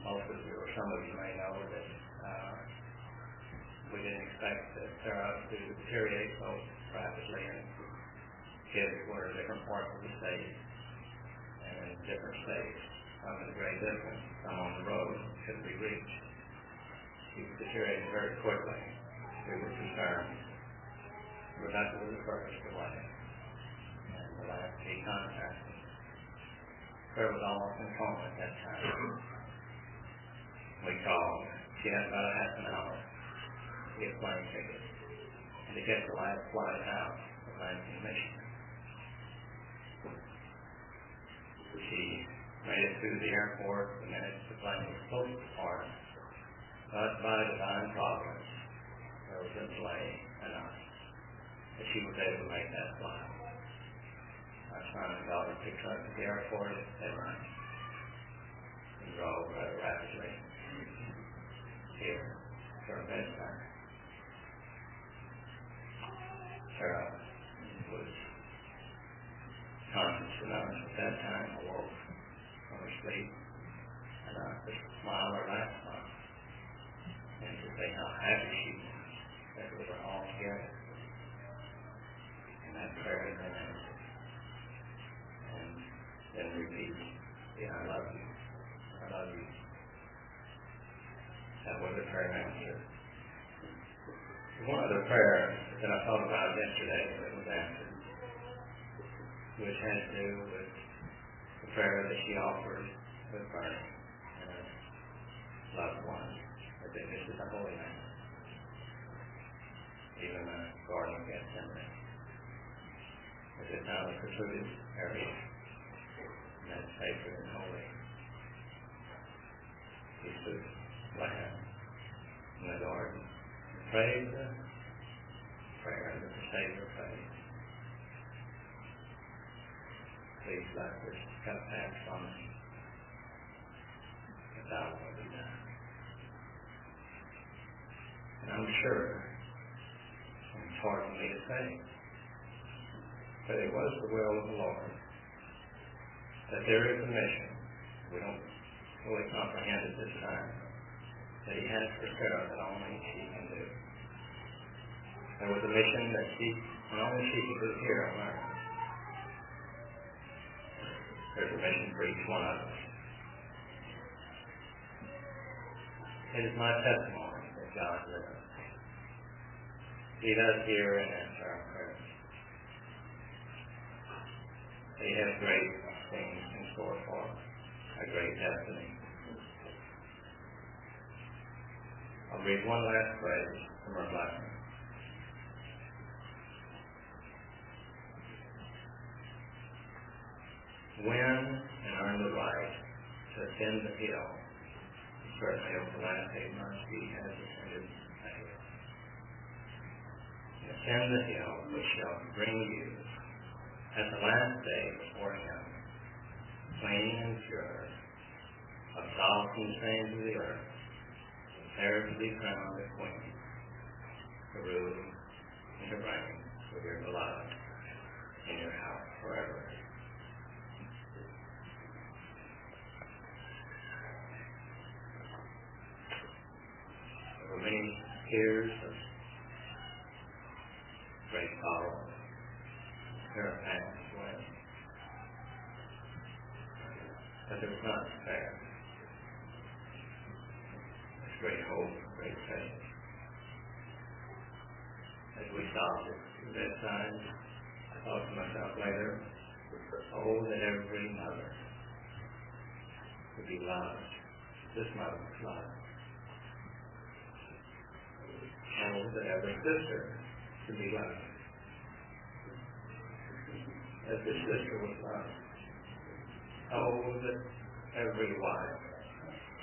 S3: Most of you, or some of you may know that we didn't expect that Sarah to deteriorate so rapidly, and kids were in different parts of the state and in different states. Some at a great distance, some on the road, couldn't be reached. He was deteriorating very quickly. We were concerned. Rebecca was the furthest away. And the last he contacted. Her was almost in coma at that time. We called. She had about a half an hour to get a plane ticket and to get the last flight out of Lansing, Michigan. She made it through the airport the minute the plane was supposed to depart, but by divine providence, there was a delay enough that she was able to make that flight. My son and daughter picked her up at the airport at midnight and drove rather rapidly here to her bedside. Sarah was conscious enough at that time, awoke from her sleep, and to smile her last smile, and to say how happy she was that we were all together. And that prayer had been answered. And then repeat the I love you. I love you. That was a prayer answered. One other prayer that I thought about yesterday that was answered, which had to do with the prayer that she offered with Bernie and her loved ones as they visited the Holy Land, even the Garden of Gethsemane, as it's now a secluded area, and that's sacred and holy. He stood land in the garden and prayed the prayer that the Savior prayed. Please let this cup pass from me, but thou will be done. And I'm sure, and it's hard for me to say, but it was the will of the Lord that there is a mission. We don't fully comprehend at this time that He has for Sarah that only she can do. There was a mission that she and only she could do here on earth. There's a mission for each one of us. It is my testimony that God lives. He does hear and answer our prayers. He has great things in store for us, a great destiny. I'll read one last phrase from our blessing. Win and earn the right to ascend the hill. Certainly over the last 8 months He has ascended the hill. Ascend the hill which shall bring you at the last day before Him, clean and pure, absolved from the stains of the earth, there to be crowned a queen, to rule and to reign with your beloved in your house forever. There were many tears of great sorrow. Sarah passed away. But there was not despair. There's great hope, great faith. As we stopped at the bedside, I thought to myself later, oh, that every mother would be loved. This mother was loved. Oh, that every sister could be loved. As this sister was loved. Oh, that every wife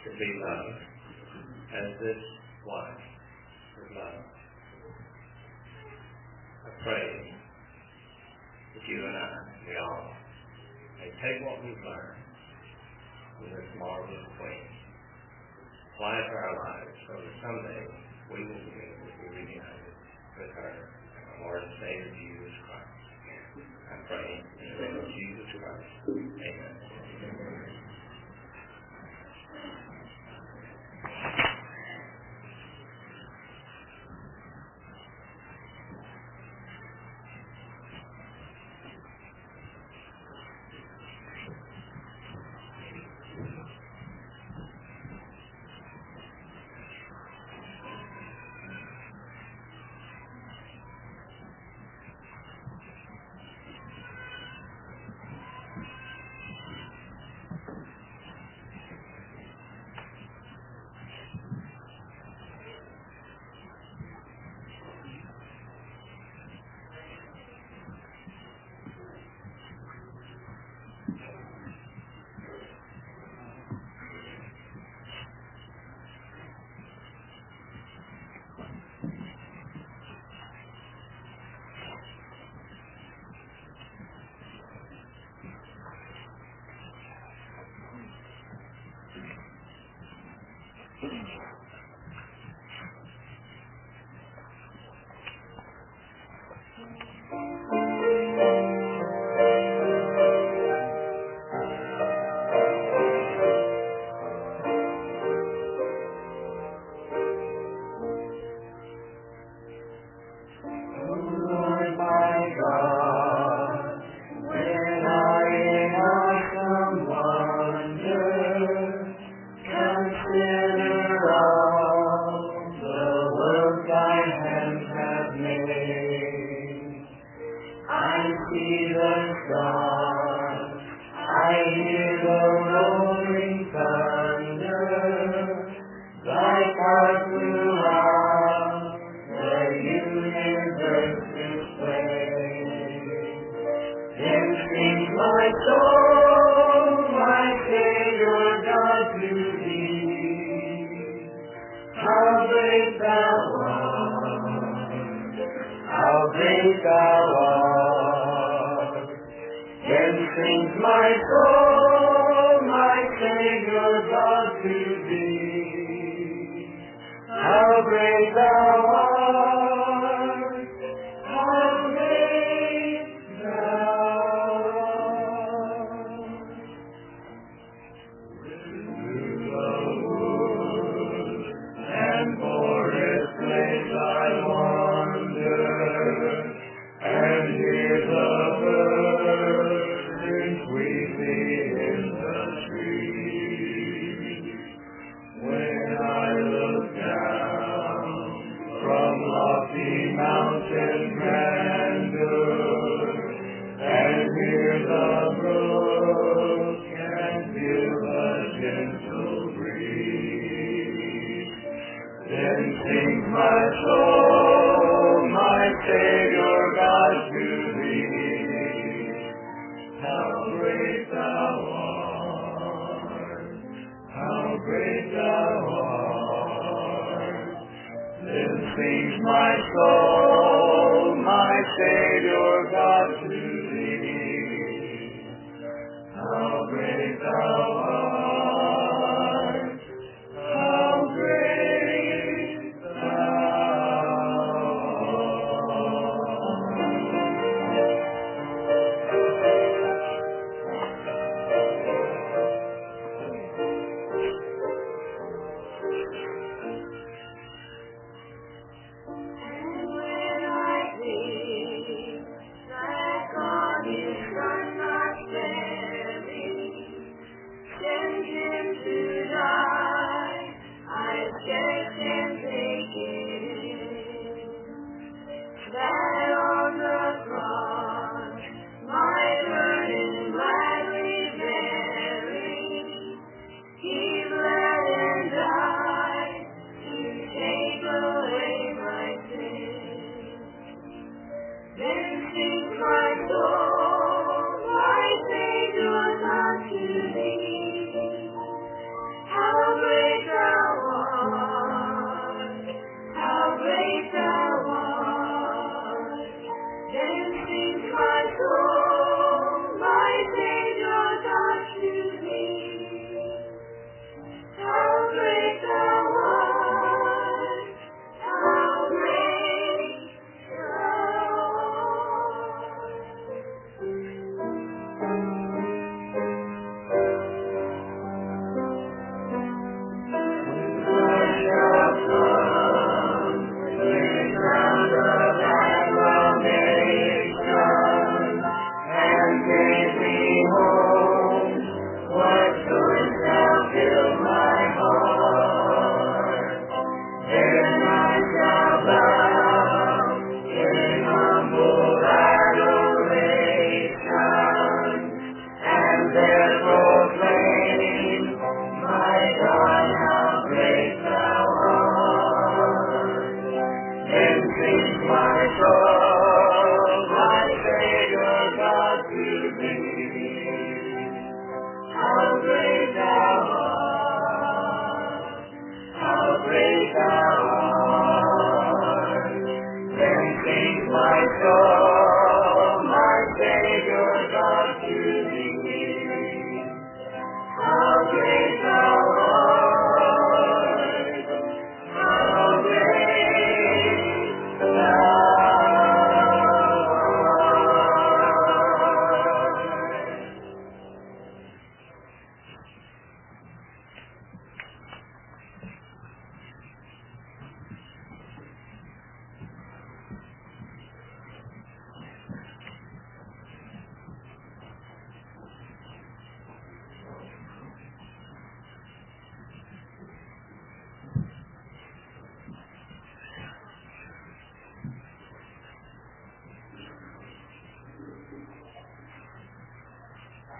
S3: could be loved as this wife was loved. I pray that you and I, we all, may take what we've learned from this marvelous queen, apply it to our lives so that someday we will be able to be reunited with her, our Lord and Savior Jesus Christ. I pray in the name of Jesus Christ. Amen.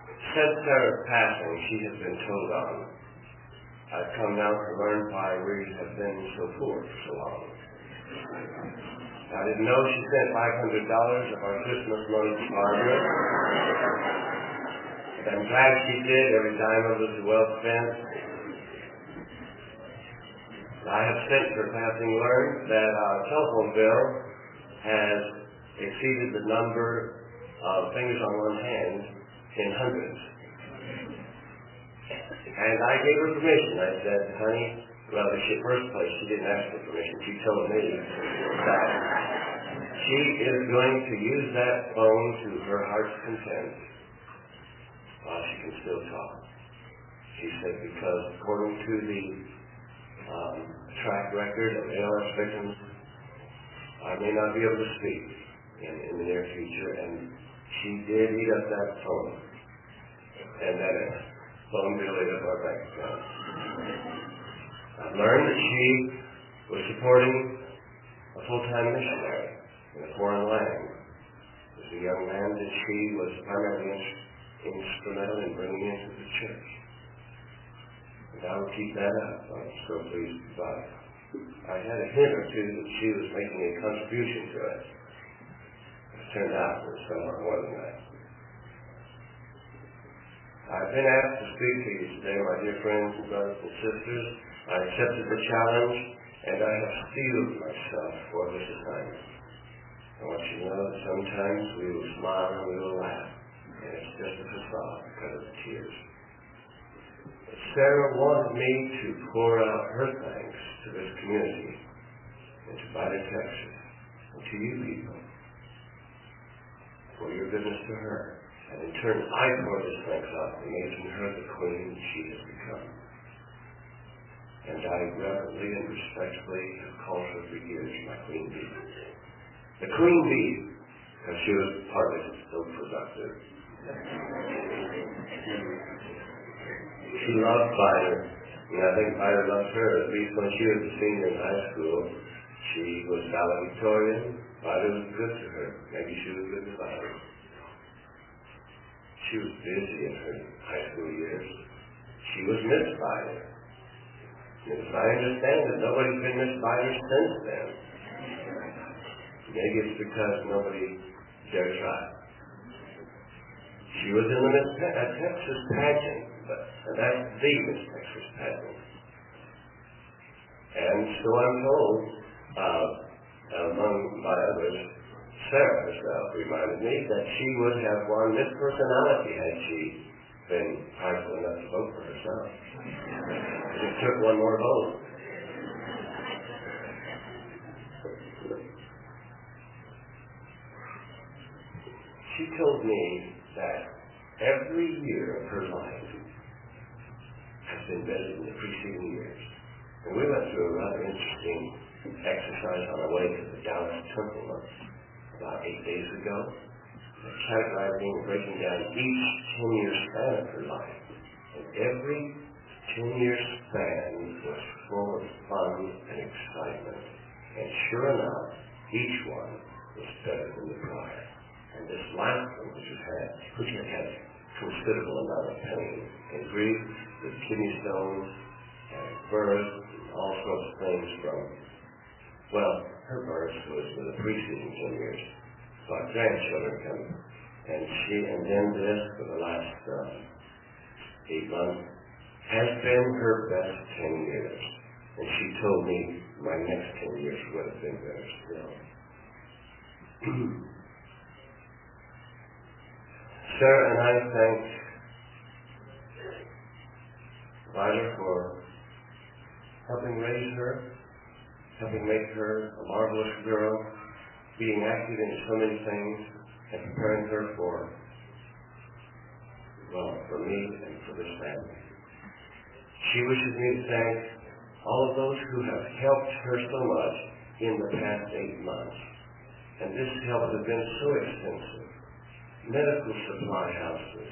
S2: Since Sarah's passing, she has been told on. I've come now to learn why we have been so poor for so long. I didn't know she sent $500 of our Christmas money to Barbara. But I'm glad she did. Every dime of it was well spent. I have since her passing learned that our telephone bill has exceeded the number of fingers on one hand in hundreds. And I gave her permission. I said, honey, well, in the first place, she didn't ask for permission. She told me that she is going to use that phone to her heart's content while she can still talk. She said, because according to the track record of ALS victims, I may not be able to speak in the near future, and she did eat up that phone. And that phone bill ate up our bank account. I've learned that she was supporting a full-time missionary in a foreign land. As a young man, that she was primarily instrumental in bringing into the church. And I will keep that up. I'm so pleased about it. I had a hint or two that she was making a contribution to it. It turned out it was somewhat more than that. I've been asked to speak to you today, my dear friends and brothers and sisters. I accepted the challenge, and I have steeled myself for this assignment. I want you to know that sometimes we will smile and we will laugh, and it's just a facade because of the tears. But Sarah wanted me to pour out her thanks to this community, and to Vidor, Texas, and to you people, for your goodness to her. And in turn, I pour this thanks out for making her the queen she has become. And I reverently and respectfully have called her for years my queen bee. The queen bee, because she was partly so productive. She loved Vidor, and I think Vidor loved her. At least when she was a senior in high school, she was valedictorian. Vidor was good to her. Maybe she was good to Vidor. She was busy in her high school years. She was Miss Vidor. And as I understand it, nobody's been Miss Vidor since then. Maybe it's because nobody dared try. She was in the Texas pageant, and that's the Miss Texas pageant. And so I'm told, among my others, Sarah herself reminded me that she would have won Miss Personality had she been prideful enough to vote for herself. It just took one more vote. She told me that every year of her life has been better than the preceding years. And we went through a rather interesting exercise on our way to the Dallas Temple about 8 days ago, categorizing and breaking down each 10-year span of her life. And every 10-year span was full of fun and excitement. And sure enough, each one was better than the prior. And this last one, which had had considerable amount of pain and grief, with kidney stones and birth, and all sorts of things from, well, her birth was in the preceding 10 years. So our grandchildren come, and then this for the last 8 months has been her best 10 years. And she told me my next 10 years would have been better still. Sarah and I thank Vidor for helping raise her, helping make her a marvelous girl, being active in so many things, and preparing her for me and for this family. She wishes me to thank all of those who have helped her so much in the past 8 months. And this help has been so extensive. Medical supply houses,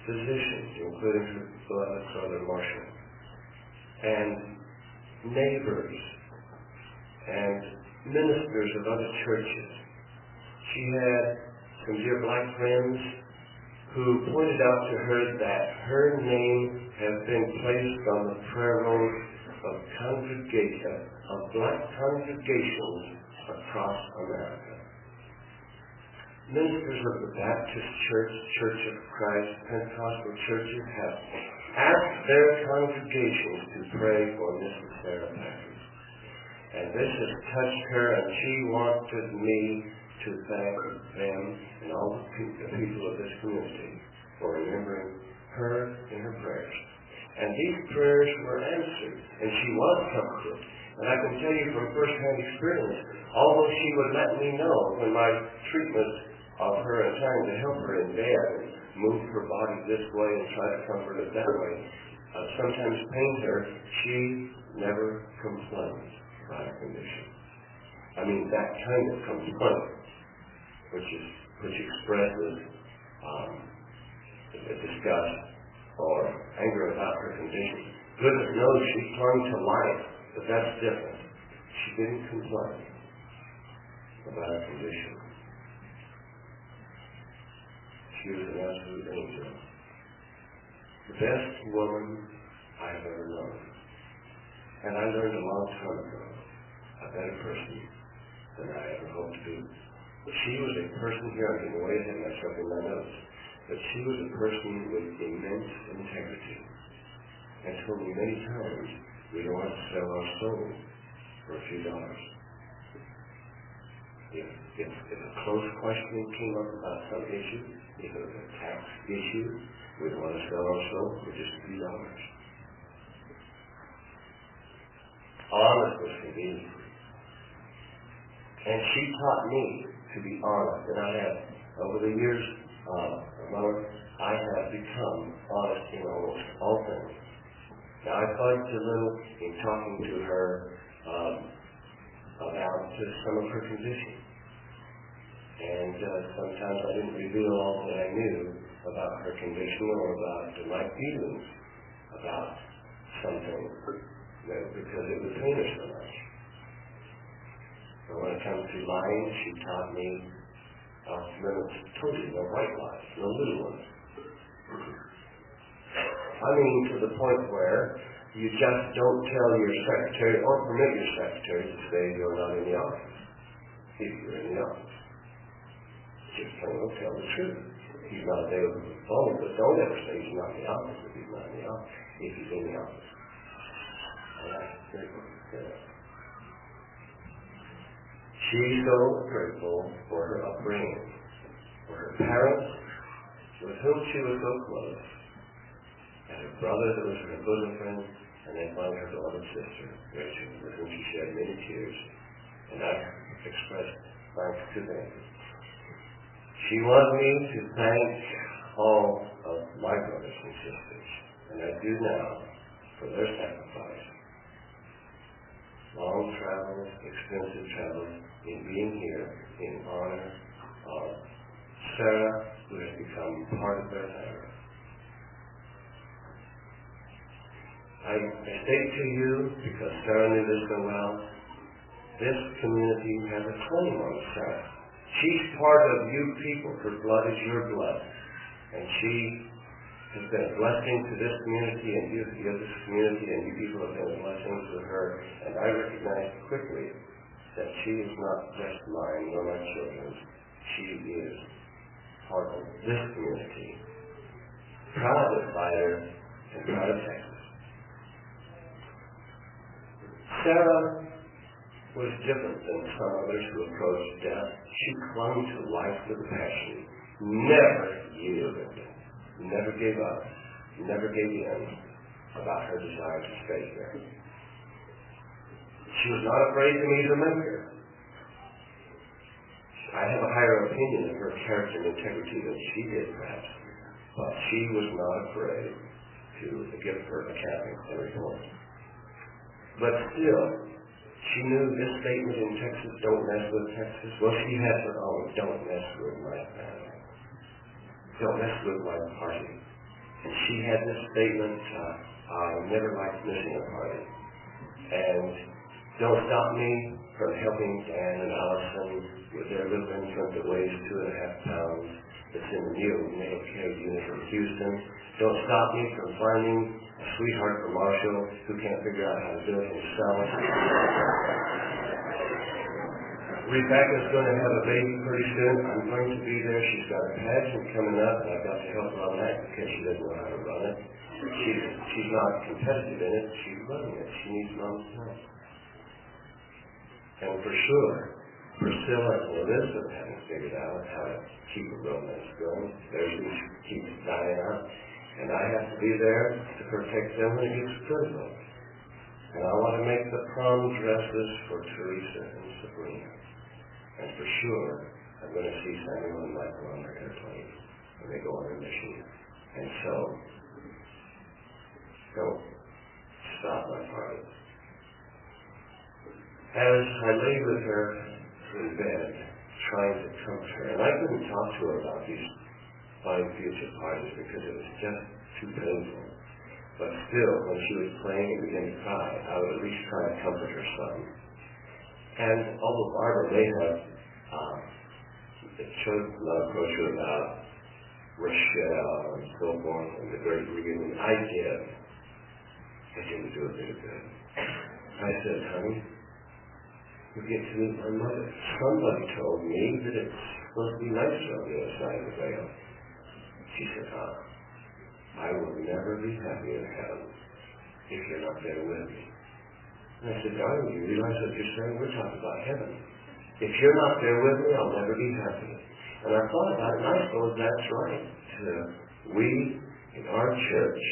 S2: physicians, including her beloved Brother Marshall, and neighbors, and ministers of other churches. She had some dear black friends who pointed out to her that her name has been placed on the prayer roll of black congregations across America. Ministers of the Baptist Church, Church of Christ, Pentecostal churches have asked their congregations to pray for Mrs. Sarah Packer. And this has touched her, and she wanted me to thank them and all the people of this community for remembering her in her prayers. And these prayers were answered, and she was comforted. And I can tell you from first-hand experience, although she would let me know when my treatment of her and trying to help her in bed and move her body this way and try to comfort her that way, sometimes pained her, she never complained about her condition. I mean, that kind of complaint, which expresses disgust or anger about her condition. Goodness knows she clung to life, but that's different. She didn't complain about her condition. She was an absolute angel. The best woman I have ever known. And I learned a long time ago, a better person than I ever hoped to be. She was a person here, I'm getting way ahead of myself in my notes, but she was a person with immense integrity. And told me many times, we don't want to sell our soul for a few dollars. If a close question came up about some issue, if it was a tax issue, we don't want to sell our soul for just a few dollars. Honest was convenient. And she taught me to be honest. And I have, over the years, I have become honest in almost all things. Now, I fudged a little in talking to her about some of her condition. And sometimes I didn't reveal all that I knew about her condition or about my feelings about something because it would pain her so much. But when it comes to lying, she taught me limits totally, no white lies, no little ones. I mean, to the point where you just don't tell your secretary or permit your secretary to say you're not in the office. If you're in the office. Just plain old tell the truth. He's not available to the phone, but don't ever say he's not in the office if he's not in the office, if he's in the office. And that's very good. She's so grateful for her upbringing, for her parents, with whom she was so close, and her brother that was her bosom friend, and then finally her beloved sister, Rachel, with whom she shed many tears. And I expressed thanks to them. She wanted me to thank all of my brothers and sisters, and I do now, for their sacrifice. Long travels, expensive travels, in being here in honor of Sarah, who has become part of their family. I state to you, because Sarah knew this so well, this community has a claim on Sarah. She's part of you people. Her blood is your blood. And she has been a blessing to this community, and you of this community, and you people have been a blessing to her. And I recognize quickly that she is not just mine nor my children's. She is part of this community. Proud of Fighter and proud of Texas. Sarah was different than some others who approached death. She clung to life with passion, never yielded, never gave up, never gave in about her desire to stay here. She was not afraid to meet her Maker. I have a higher opinion of her character and integrity than she did, perhaps, but she was not afraid to give her accounting and report. But still, she knew this statement in Texas, don't mess with Texas. Well, she had her own, don't mess with my family. Don't mess with my party. And she had this statement, I never liked missing a party. And don't stop me from helping Dan and Allison with their little infant that weighs 2.5 pounds that's in the neonatal care unit in Houston. Don't stop me from finding a sweetheart for Marshall who can't figure out how to do it himself. Rebecca's going to have a baby pretty soon. I'm going to be there. She's got a pageant coming up, and I've got to help her on that because she doesn't know how to run it. She's not competitive in it. She's running it. She needs mom's help. And for sure, Priscilla and Elizabeth haven't figured out how to keep a romance going. Theirs keeps dying out. And I have to be there to protect them when it gets critical. And I want to make the prom dresses for Teresa and Sabrina. And for sure, I'm going to see Samuel and Michael on their airplane when they go on their mission. And so, don't stop my party. As I lay with her in bed, trying to comfort her, and I couldn't talk to her about these fine future parties because it was just too painful. But still, when she was playing and began to cry, I would at least try to comfort her some. And although Barbara may have chosen not approach her about Rochelle and so forth and the great reunion, I did. It didn't do a bit of good. I said, honey, we get to meet my mother. Somebody told me that it's supposed to be nicer on the other side of the veil. She said, I will never be happy in heaven if you're not there with me. And I said, darling, you realize what you're saying? We're talking about heaven. If you're not there with me, I'll never be happy. And I thought about it, and I suppose that's right. We in our church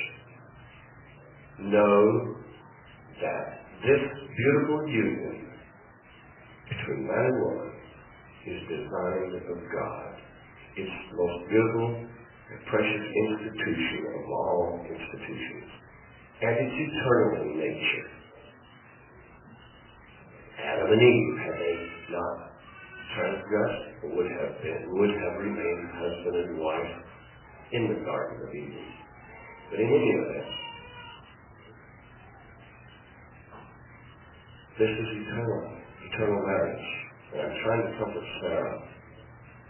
S2: know that this beautiful union between man and woman is designed of God. It's the most beautiful and precious institution of all institutions. And it's eternal in nature. Adam and Eve, had they not transgressed, would have remained husband and wife in the Garden of Eden. But in any event, this is eternal marriage. And I'm trying to comfort Sarah.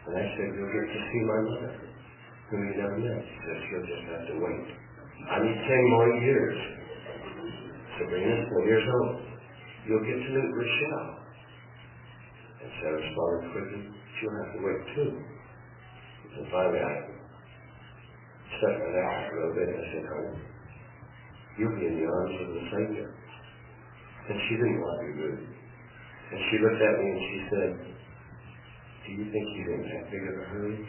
S2: And I said, you'll get to see my mother, whom you never met. She said, she'll just have to wait. I need 10 more years. Sabrina's 4 years old. You'll get to meet Rochelle. And Sarah responded quickly, she'll have to wait too. And finally I stepped my neck a little bit and I said, honey, you'll be in the arms of the Savior. And she didn't want to be rude. And she looked at me and she said, do you think he's in that big of a hurry?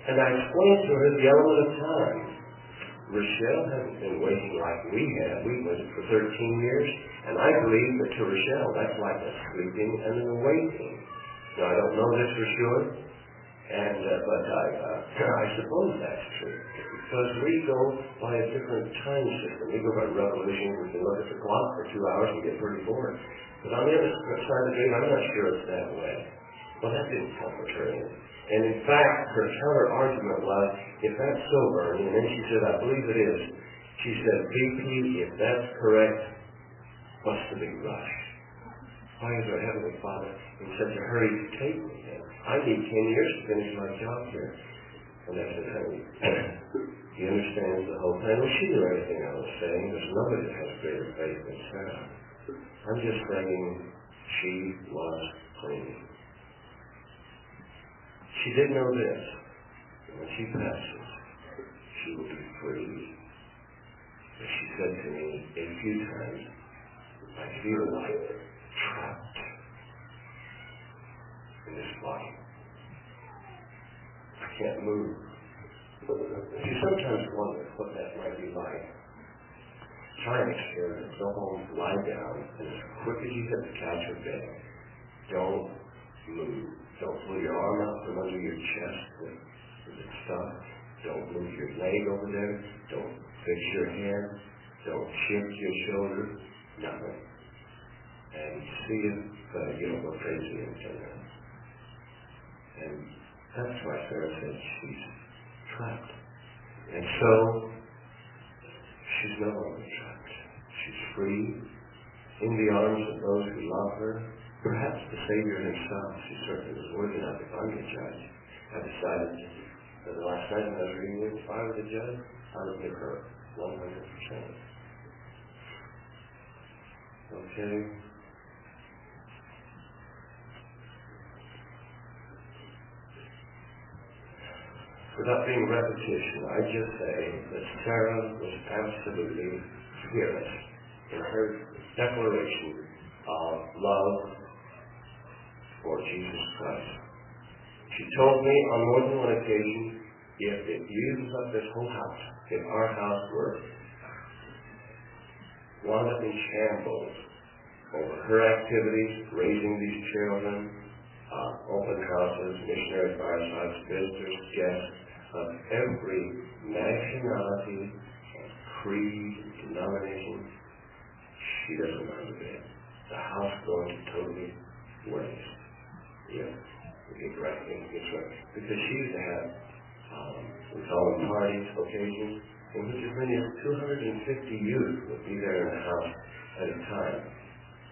S2: And I explained to her the element of time. Rochelle hasn't been waiting like we have. We waited for 13 years. And I believe that to Rochelle, that's like a sleeping and an awakening. Now, I don't know this for sure, but I suppose that's true. Because we go by a different time system. We go by revolution. We can look at the clock for 2 hours and get pretty bored. But on the other side of the game, I'm not sure it's that way. Well, that didn't comfort her any. And in fact, her counter-argument was, if that's so, Bernie, and then she said, I believe it is. She said, VP, if that's correct, what's the big rush? Why is our Heavenly Father in such a hurry to take me? And I need 10 years to finish my job here. And I said, honey, he understands the whole plan. Well, she knew everything I was saying. There's nobody that has greater faith than Sarah. I'm just saying she was clean. She did know this. When she passes, she will be free. As she said to me a few times, I feel like trapped in this body. I can't move. You sometimes wonder what that might be like. Try an experiment. Go home, lie down, and as quick as you hit the couch or bed, don't move. Don't pull your arm out from under your chest with its stuff. Don't move your leg over there. Don't fix your hand. Don't shift your shoulder. Nothing. And see if you don't go crazy in 10 minutes. And that's why Sarah said she's trapped. And so, she's no longer trapped. She's free in the arms of those who love her. Perhaps the Savior himself, she certainly was worthy of if I'm the judge. I decided that the last night when I was reading it, if I were the judge, I would give her 100%. Okay? Without being repetition, I just say that Sarah was absolutely fearless in her declaration of love for Jesus Christ. She told me on more than one occasion, if it uses up this whole house, if our house were wound up in shambles over her activities, raising these children, open houses, missionary firesides, visitors, guests of every nationality, creed, denomination, she doesn't mind a bit. The house going to totally waste. Yeah, we get right in, gets right. Because she used to have, we call them parties, occasions, in which as many as 250 youth would be there in the house at a time.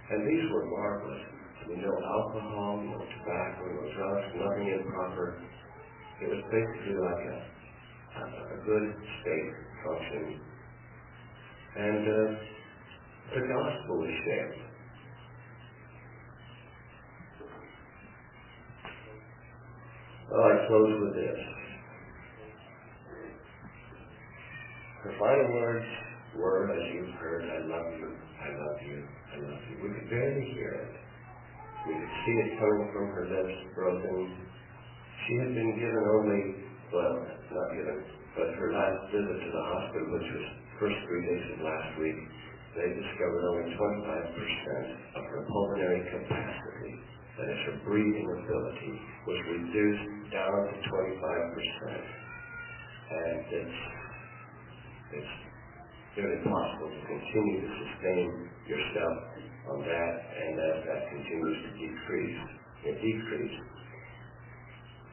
S2: And these were marvelous. I mean, no alcohol, no tobacco, no drugs, nothing improper. It was basically like a good state function. And the gospel was shared. Well, I close with this. Her final words were, as you've heard, I love you, I love you, I love you. We could barely hear it. We could see it coming from her lips, broken. She had been given only, well, not given, but her last visit to the hospital, which was the first 3 days of last week, they discovered only 25% of her pulmonary capacity. That is, her breathing ability was reduced down to 25%. And it's very possible to continue to sustain yourself on that, and as that continues to decrease.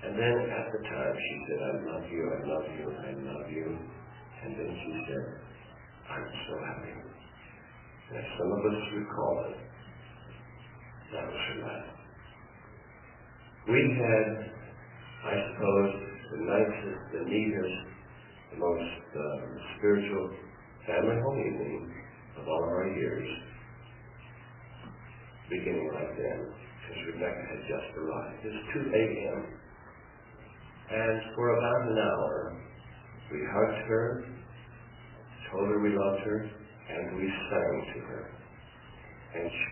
S2: And then at the time she said, I love you, I love you, I love you. And then she said, I'm so happy. And as some of us recall it, that was her last. We had, I suppose, the nicest, the neatest, the most spiritual family home evening of all of our years, beginning right then, because Rebecca had just arrived. It was 2 a.m. And for about an hour, we hugged her, told her we loved her, and we sang to her. And she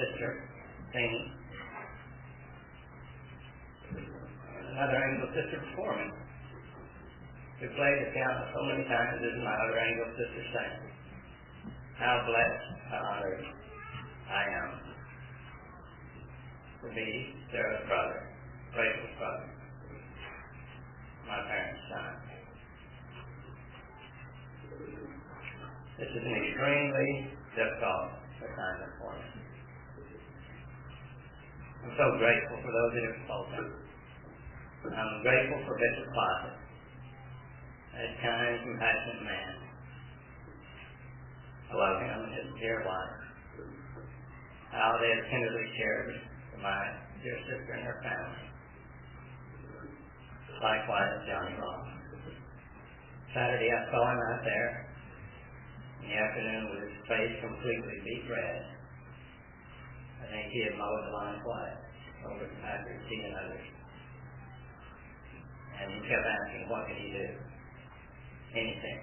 S6: sister singing. Another angel sister before me, who played the piano so many times as my other angel sister sang. How blessed, how honored I am to be Sarah's brother, Rachel's brother, my parents' son. This is an extremely difficult assignment for me. I'm so grateful for those that have spoken. I'm grateful for Bishop Closet, a kind, compassionate man. I love him and his dear wife. How they have tenderly cared for my dear sister and her family. Likewise, Johnny Ross. Saturday I saw him out there in the afternoon with his face completely beet red. I think he had mowed the lawn twice over after seeing others. And he kept asking, what could he do? Anything.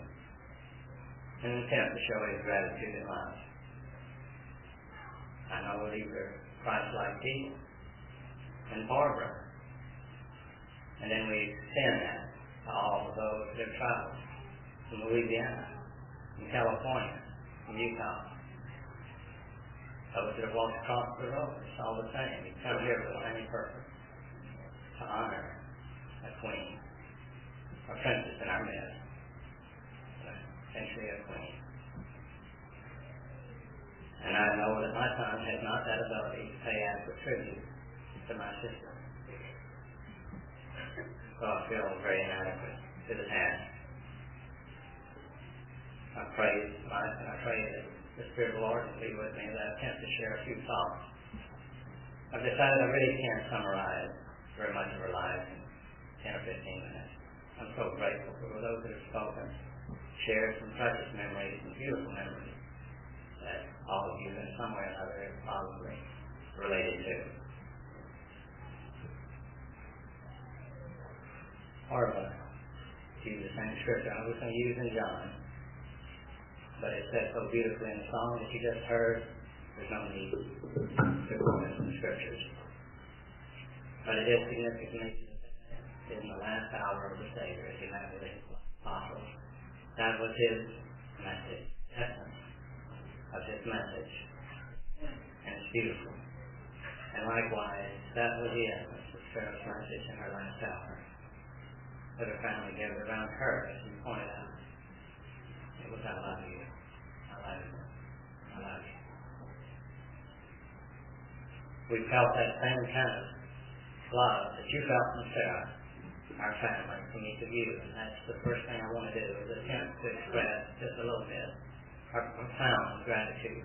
S6: In an attempt to show his gratitude and love. I know these are Christ-like people. And Barbara. And then we extend that to all of those that have traveled from Louisiana, from California, from Utah. Those that have walked across the road, it's all the same. We come here for the same purpose. To honor a queen, a princess in our midst, essentially a queen. And I know that my son has not that ability to pay adequate tribute to my sister. So I feel very inadequate to the task. I pray that the Spirit of the Lord will be with me as I attempt to share a few thoughts. I've decided I really can't summarize very much of our lives in 10 or 15 minutes. I'm so grateful for those that have spoken, shared some precious memories and beautiful memories that all of you in some way or another have probably related to. Barbara used the same scripture I was going to use in John, but it said so beautifully in the song that you just heard, there's no need to go into the scriptures. But it is significant in the last hour of the Savior as he met with his apostles. That was his message, essence of his message. And it's beautiful. And likewise, that was the essence of Sarah's message in her last hour. With her family gathered around her, as you pointed out. It was, I love you. I love you. I love you. We felt that same kind of love that you felt from Sarah, our family, from each of you. And that's the first thing I want to do, is attempt to express just a little bit our profound gratitude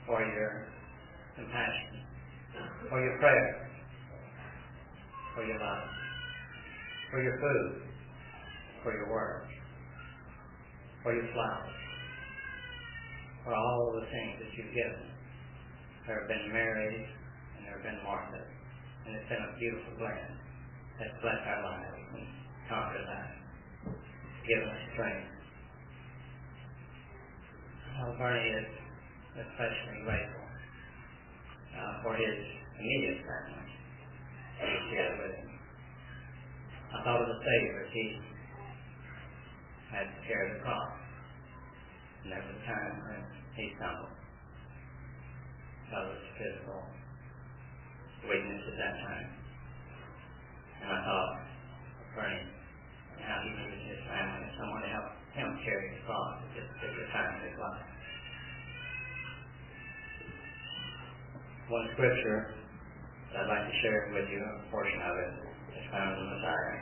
S6: for your compassion, for your prayer, for your love, for your food, for your work, for your flowers, for all of the things that you've given. There have been Marys and there have been Marthas, and it's been a beautiful blend that's blessed our lives and conquered lives, given us strength. Bernie is especially grateful for his immediate family that he shared with him. I thought of the Savior as he had to carry the cross, and there was a time when he stumbled. That was physical weakness at that time. And I thought of Bernie and how he needed his family and someone to help him carry the cross at this particular time in his life. One scripture that I'd like to share with you, a portion of it, is found in Messiah.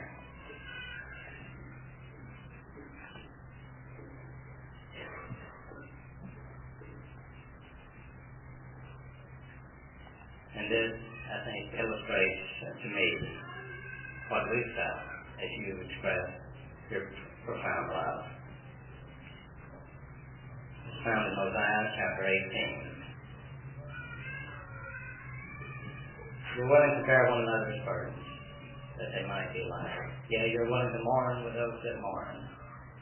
S6: And this, I think, illustrates to me what we felt as you expressed your profound love. It's found in Mosiah chapter 18. You're willing to bear one another's burdens, that they might be light. Yea, you're willing to mourn with those that mourn.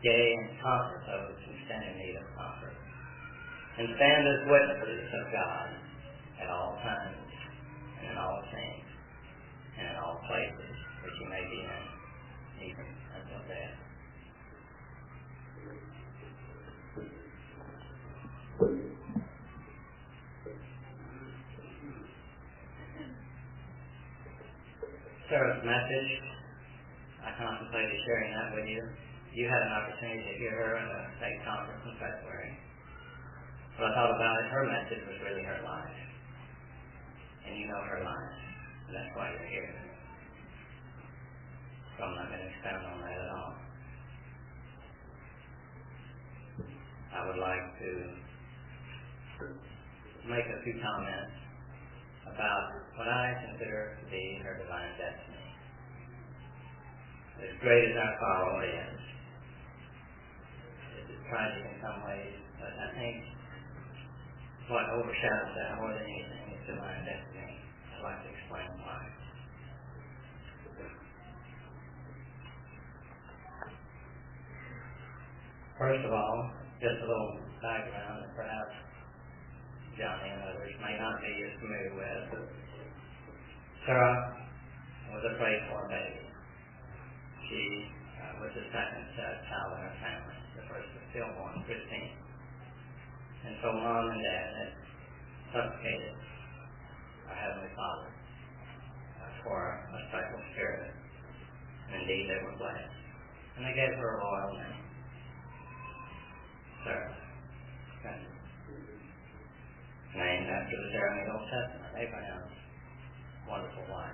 S6: Yea, and comfort those who stand in need of comfort. And stand as witnesses of God, at all times, and in all things, and in all places which you may be in, even until death. Sarah's message, I contemplated sharing that with you. You had an opportunity to hear her at a state conference in February. But I thought about it, her message was really her life. And you know her life, and that's why you're here. So I'm not going to expound on that at all. I would like to make a few comments about what I consider to be her divine destiny. As great as our sorrow is, it is tragic in some ways, but I think what overshadows that more than anything is divine destiny. I'd like to explain why. First of all, just a little background that perhaps Johnny and others may not be as familiar with. Sarah was a prayed for baby. She was the second child in her family. The first was stillborn, Christine. And so Mom and Dad had supplicated our Heavenly Father for a special spirit. And indeed they were blessed. And they gave her a royal name, Sarah. Named after the Sarah in the Old Testament, Abraham's wonderful wife.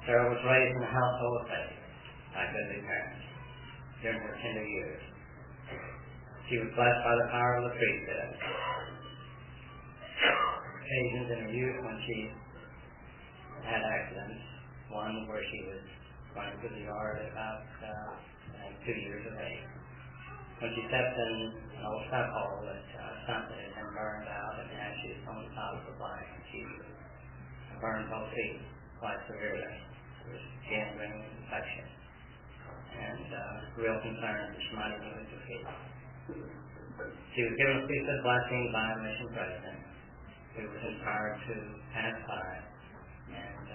S6: Sarah was raised in a household of faith by godly parents during her tender years. She was blessed by the power of the priesthood. Occasions in her youth when she had accidents, one where she was running through the yard at about 2 years of age. When she stepped in an old step hole that something had been burned out and the ashes on the top of the fire, she burned both feet quite severely. There was gangrene infection and real concern that she might even lose her feet. She was given a piece of blessing by a mission president who was inspired to pass by and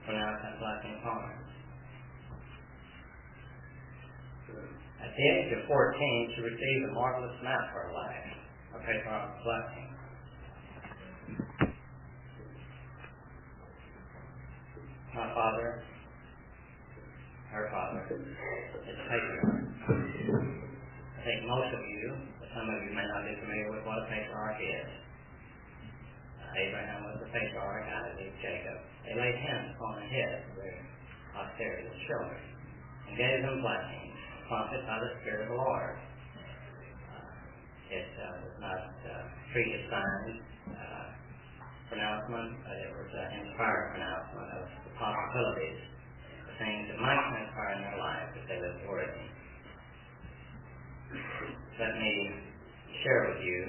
S6: pronounce that blessing upon her. At the age of 14, she received a marvelous map for her life, a patriarchal blessing. My father, her father, is a patriarch. I think most of you, but some of you may not be familiar with what a patriarch is. Abraham was the patriarch, Isaac, Jacob. They laid hands upon the head of their posterity, the children, and gave them blessings, prompted by the Spirit of the Lord. It was not pre-assigned pronouncement, but it was an inspired pronouncement of the possibilities, the things that might transpire in their life if they lived worthy. Let me share with you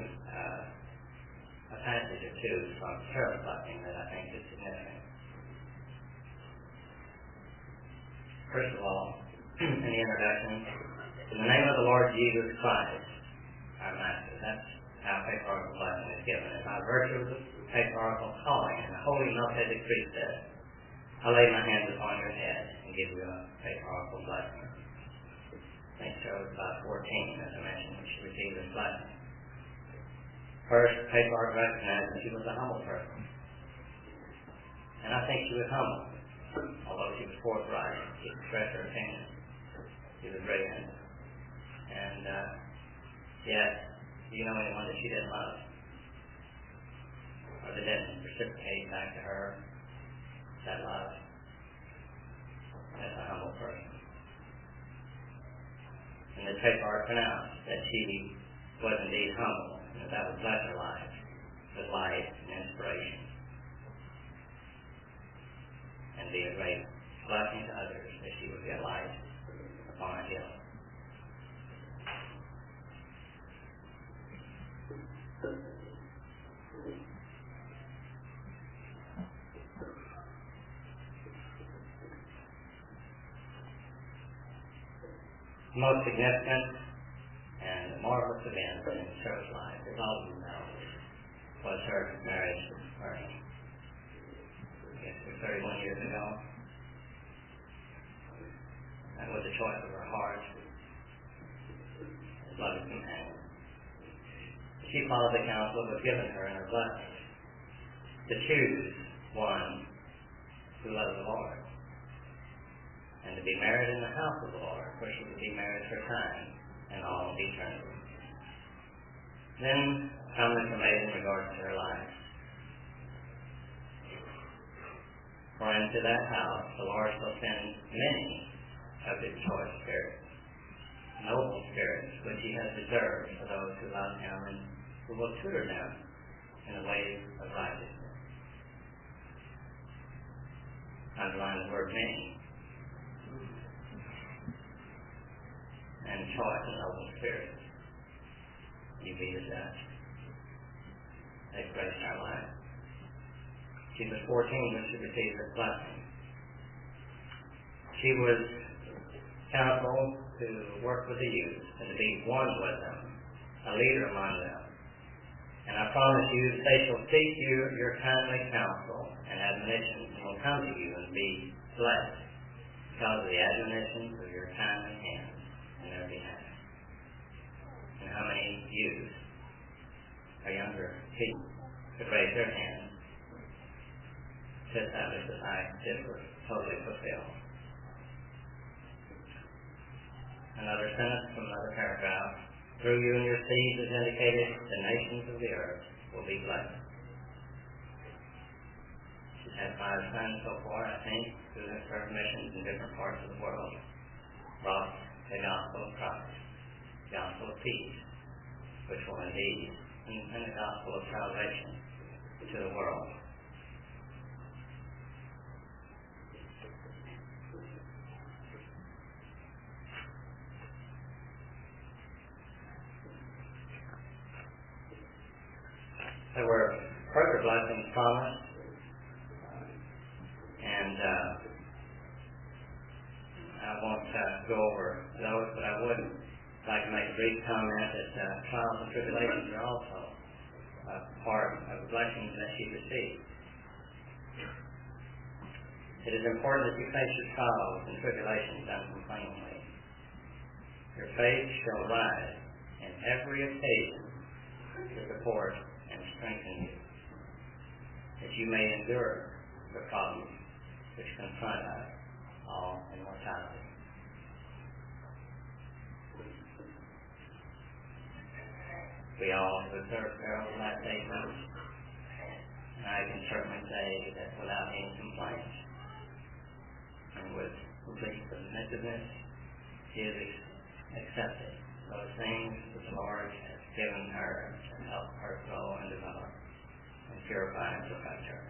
S6: a passage or two from Sarah's blessing that I think is significant. First of all, in the introduction, in the name of the Lord Jesus Christ, our Master. That's how patriarchal blessing is given. And by virtue of the patriarchal calling and the holy Melchizedek priesthood, I lay my hands upon your head and give you a patriarchal blessing. I think Sarah was about 14, as I mentioned, when she received this blessing. First, patriarch recognized that she was a humble person. And I think she was humble, although she was forthright. She expressed her opinion. She was brilliant. And yet, do you know anyone that she didn't love? Or that didn't reciprocate back to her that love? As a humble person. And the patriarch pronounced that she was indeed humble, and that would bless her life with light and inspiration, and be a great blessing to others, that she would be a light upon a hill. The most significant and marvelous event in Sarah's life, as all of you know, was her marriage with Ernie. I guess it was 31 years ago. That was the choice of her heart, his loving companion. She followed the counsel that was given her in her blessing to choose one who loved the Lord and to be married in the house of the Lord, where she would be married for time and all eternity. Then comments are made in regards to her life. For into that house the Lord shall send many of his choice spirits, noble spirits, which he has reserved for those who love him and who will tutor them in the ways of righteousness. Underline the word many. And choice and noble spirits. You be the judge. They graced our life. She was 14 when she received this blessing. She was counseled to work with the youth and to be one with them, a leader among them. And I promise you that they shall seek you your kindly counsel and admonitions, and will come to you and be blessed because of the admonitions of your kindly hands in their behalf. And how many youth or younger people could raise their hands to establish that I did totally fulfill. Another sentence from another paragraph. Through you and your seed is indicated the nations of the earth will be blessed. She's had 5 sons so far, I think, who have served missions in different parts of the world. Brought the gospel of Christ, the gospel of peace, which will indeed, and the gospel of salvation to the world. There were further blessings promised, and I won't go over those, but I would like to make a brief comment that trials and tribulations are also a part of the blessings that she received. It is important that you face your trials and tribulations uncomplainingly. Your faith shall rise in every occasion to support and strengthen you, that you may endure the problems which confront us all in mortality. We all have observed perils the last 8 months, and I can certainly say that without any complaints and with complete submissiveness, she has accepted those things that the Lord has given her to help her grow and develop and purify and perfect her.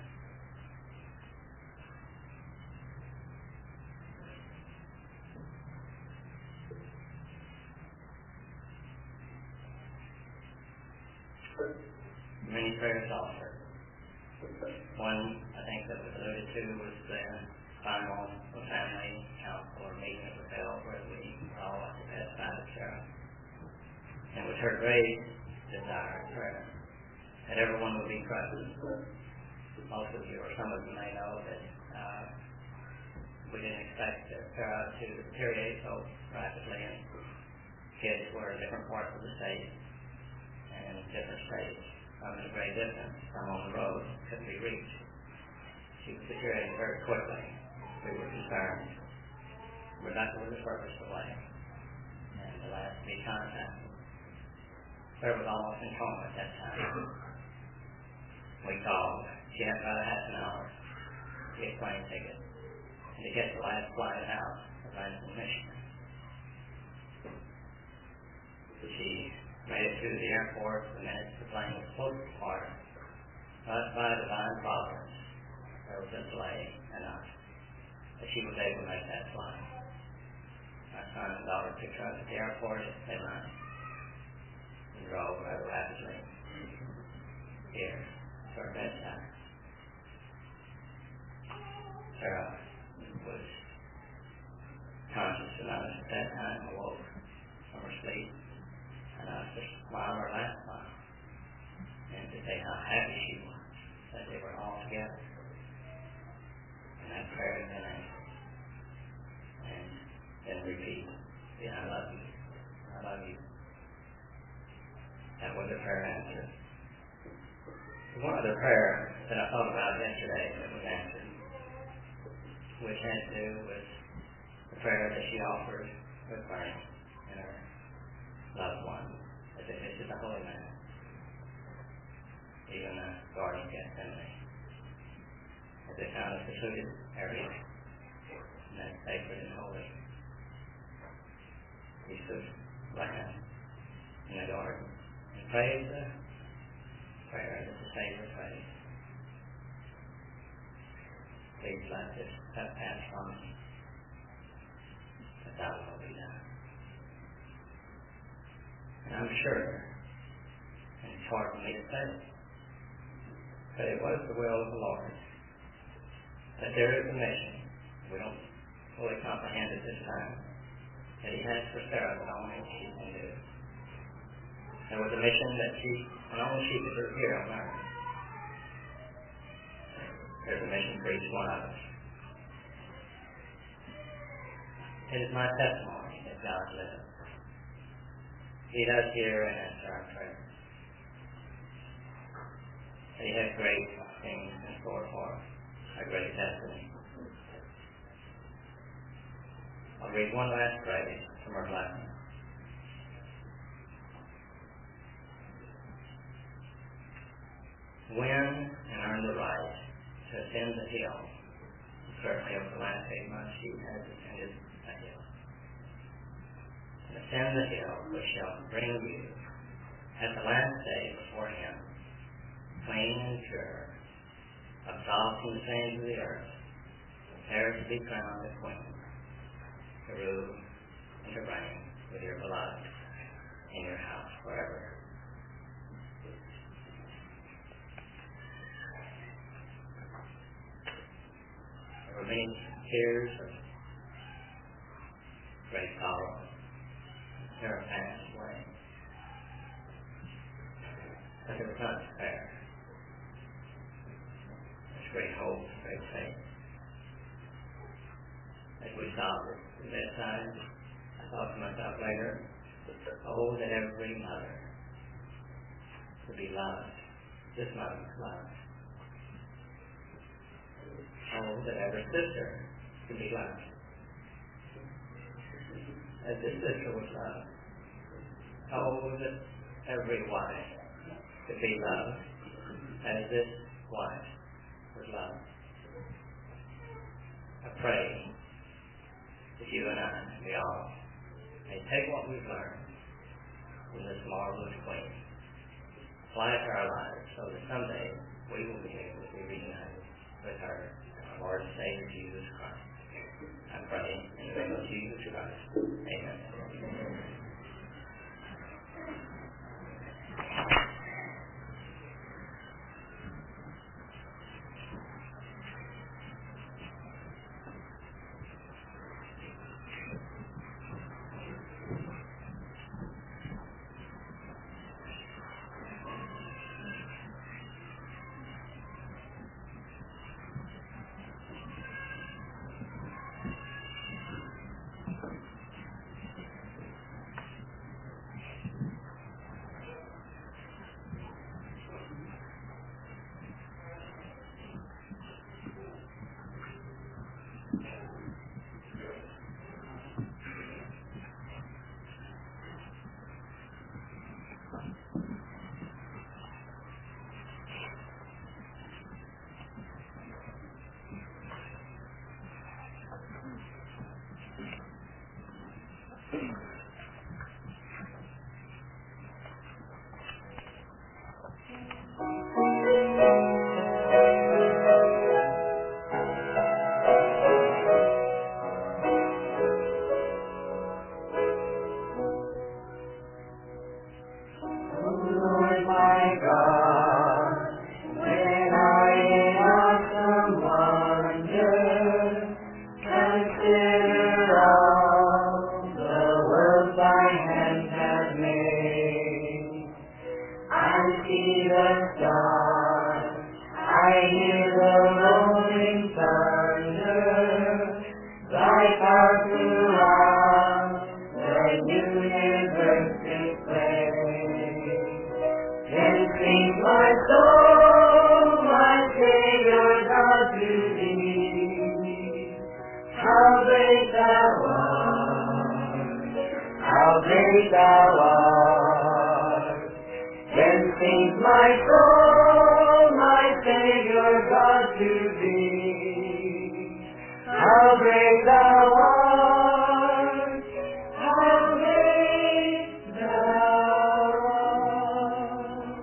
S6: Many prayers offered. One, I think, that was alluded to was the final family council or meeting that was held where we were all at the bedside of Sarah. And it was her great desire and prayer that everyone would be present. Most of you, or some of you may know that we didn't expect Sarah to deteriorate so rapidly, and kids were in different parts of the state and in different states. Some at a great distance, some on the road, couldn't be reached. She was deteriorating very quickly. We were concerned. Rebecca was the furthest away, and the last to be contacted. Sarah was almost in coma at that time. We called. She had about a half an hour to get a plane ticket and to get the last flight out of Lansing, Michigan. She made it to the airport the minute the plane was supposed to depart, but by divine providence, there was a delay enough that she was able to make that flight. My son and daughter picked her up at the airport at midnight and drove rather rapidly here to her bedside. Sarah was conscious enough at that time, awoke from her sleep enough one other prayer that I thought about yesterday that was answered, which had to do with the prayer that she offered with Bernie and her loved one as they visited the Holy Man, even the Garden of Gethsemane, as they found a secluded area in that sacred and holy piece of land in the garden, and prayed the prayer that the Savior prayed. Please let this cup pass from me, but thy will be done. And I'm sure, and it's hard for me to say, but it was the will of the Lord that there is a mission, we don't fully comprehend it this time, that He has for Sarah that only she can do. There was a mission that only she could do here on earth. There's a mission for each one of us. It is my testimony that God lives. He does hear and answer our prayers. He has great things in store for us, a great destiny. I'll read one last phrase from her blessing. Win and earn the right to ascend the hill. Certainly over the last 8 months she has ascended a hill. And ascend the hill which shall bring you at the last day before Him, clean and pure, absolved from the sins of the earth, prepared to be crowned a queen, to rule and to reign with your beloved in your house forever. There were many tears of great sorrow. Sarah passed away. But there was not despair. There's great hope, great faith. As we stopped at the bedside, I thought to myself later, oh, that every mother would be loved. This mother was loved. Oh, that every sister could be loved. As this sister was loved. Oh, that every wife could be loved as this wife was loved. I pray that you and I, we all, may take what we've learned from this marvelous queen, apply it to our lives so that someday we will be able to be reunited with her, our Lord and Savior Jesus Christ. I pray in the name of Jesus Christ. Amen.
S7: My soul
S2: great thou art. Then sings my soul, my Savior God, to thee. How great thou art, how great thou art.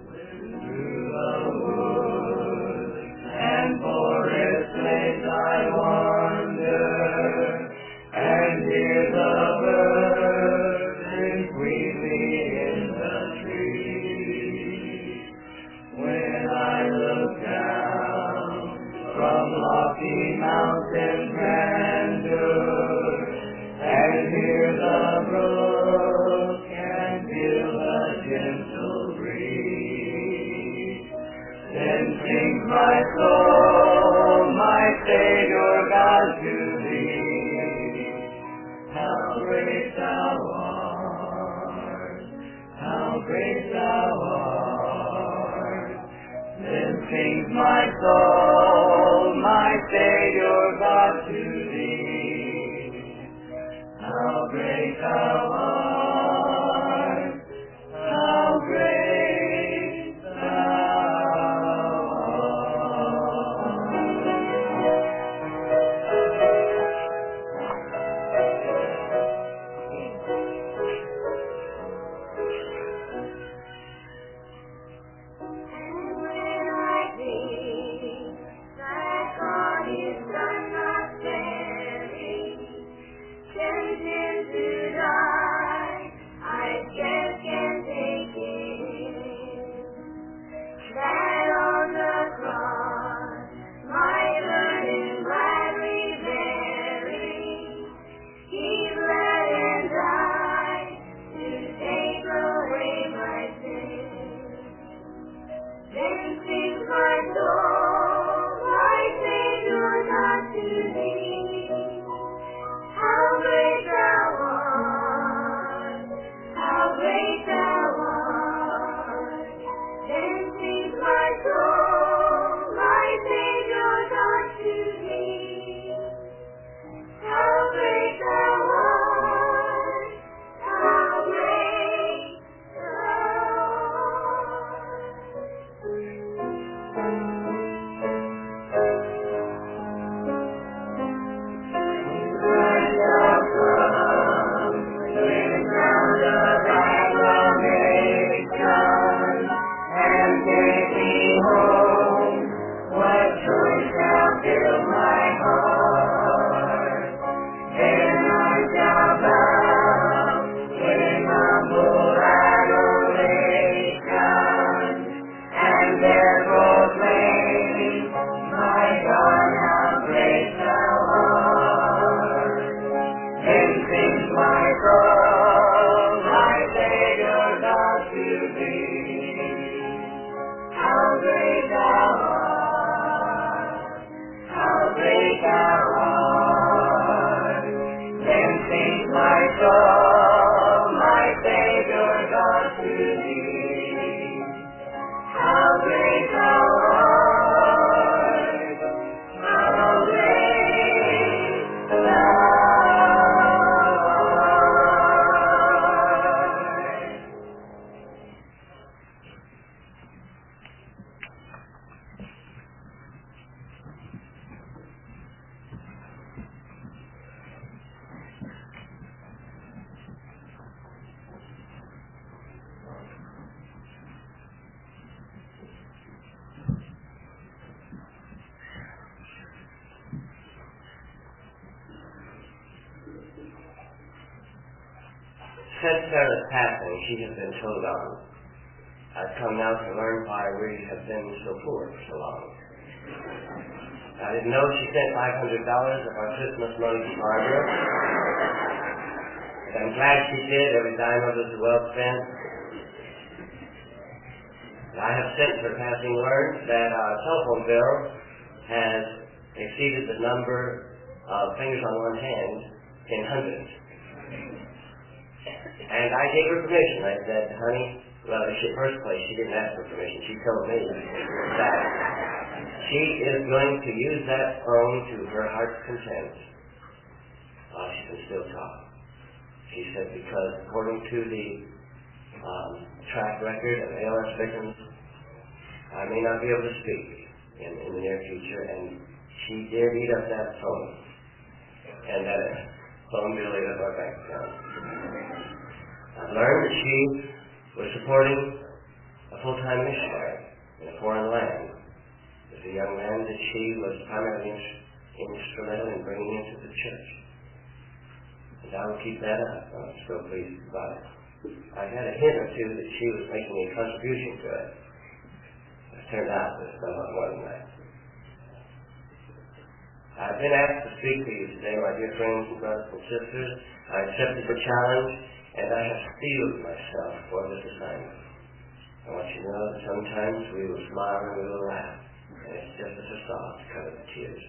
S2: When through the wood and forest place I wander, and hear the birds sing sweetly in the trees. When I look down from lofty mountain grandeur, and hear the brook and feel the gentle breeze, then sings my soul, my Savior God, to thee. How great thou art, how great thou art. Then sings my soul, my Savior God, to thee. How great thou art, how great thou
S7: Since Sarah's passing, she has been told on. I've come now to learn why we have been so poor for so long. I didn't know she sent $500 of our Christmas money to Barbara. But I'm glad she did. Every dime of it was well spent. I have since her passing learned that our telephone bill has exceeded the number of fingers on one hand in hundreds. And I gave her permission. I said, honey, well, in the first place, she didn't ask for permission. She told me that she is going to use that phone to her heart's content while she can still talk. He said, because according to the track record of ALS victims, I may not be able to speak in the near future, and she did eat up that phone, and that phone bill ate up our bank account. I've learned that she was supporting a full-time missionary in a foreign land. As a young man, that she was primarily instrumental in bringing into the church. And I will keep that up. I'm so pleased about it. I had a hint or two that she was making a contribution to it. It turned out that it's somewhat more than that. I've been asked to speak to you today, my dear friends and brothers and sisters. I accepted the challenge, and I have steeled myself for this assignment. I want you to know that sometimes we will smile and we will laugh, and it's just a facade to cover the tears.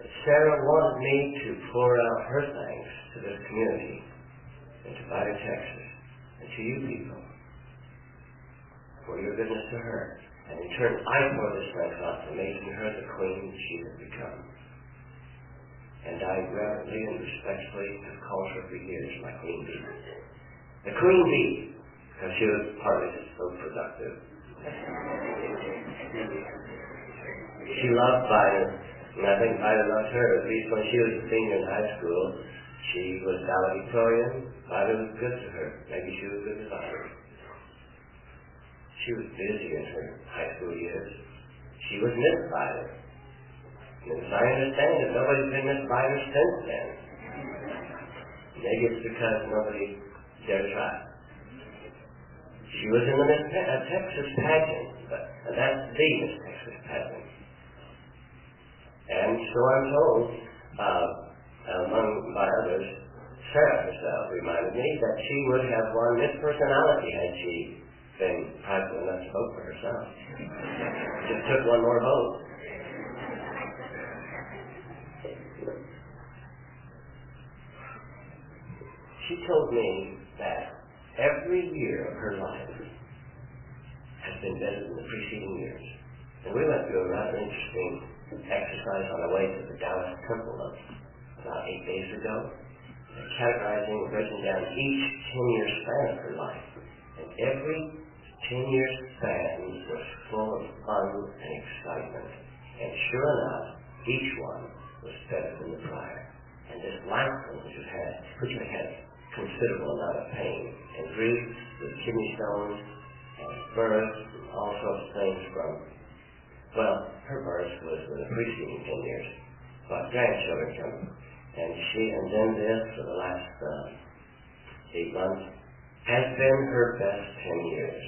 S7: But Sarah wanted me to pour out her thanks to this community, and to Vida, Texas, and to you people, for your goodness to her. And in turn, I pour this thanks out for making her the queen she has become. And I reverently and respectfully have called her for years my Queen Bee. The Queen Bee, because she was partly so productive. She loved Vida, and I think Vida loved her. At least when she was a senior in high school, she was valedictorian. Vida was good to her. Maybe she was good to Vida. She was busy in her high school years. She was Miss Vida. And as I understand it, nobody's been Miss Vida since then. Maybe it's because nobody dared try. She was in the Miss Texas pageant, and that's the Miss Texas pageant. And so I'm told, among my others, Sarah herself reminded me that she would have won Miss Personality had she been prideful enough to vote for herself. Just took one more vote. She told me that every year of her life has been better than the preceding years. And we went through a rather interesting exercise on the way to the Dallas Temple about 8 days ago, categorizing and breaking down each 10-year span of her life. And every 10-year span was full of fun and excitement. And sure enough, each one was better than the prior. And this last one, which had considerable amount of pain and grief with kidney stones and birth and all sorts of things from, well, her birth was in the preceding 10 years, but grandchildren coming. And then this for the last 8 months has been her best 10 years.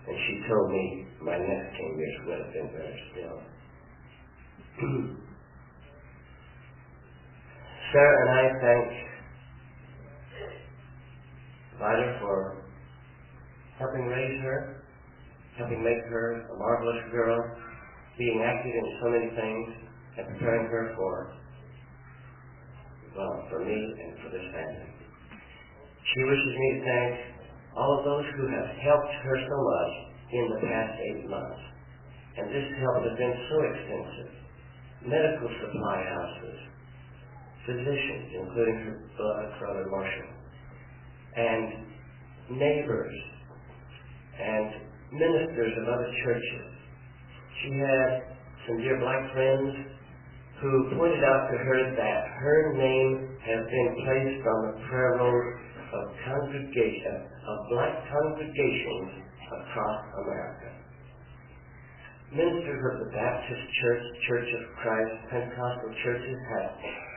S7: And she told me my next 10 years would have been better still. Sarah and I thank Vida for helping raise her, helping make her a marvelous girl, being active in so many things, and preparing her for me and for this family. She wishes me to thank all of those who have helped her so much in the past 8 months. And this help has been so extensive. Medical supply houses, physicians, including her beloved brother Marshall, and neighbors, and ministers of other churches. She had some dear black friends who pointed out to her that her name has been placed on the prayer roll of black congregations across America. Ministers of the Baptist Church, Church of Christ, Pentecostal churches have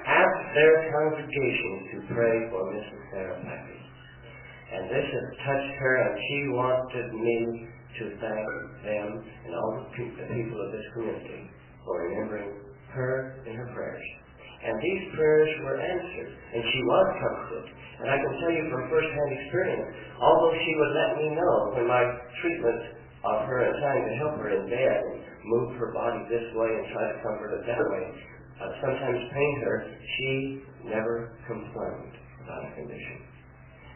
S7: asked their congregations to pray for Mrs. Sarah Packard. And this has touched her, and she wanted me to thank them and all the people of this community for remembering her in her prayers. And these prayers were answered, and she was comforted. And I can tell you from first-hand experience, although she would let me know when my treatment of her and trying to help her in bed and move her body this way and try to comfort her that way, sometimes pained her, she never complained about a condition.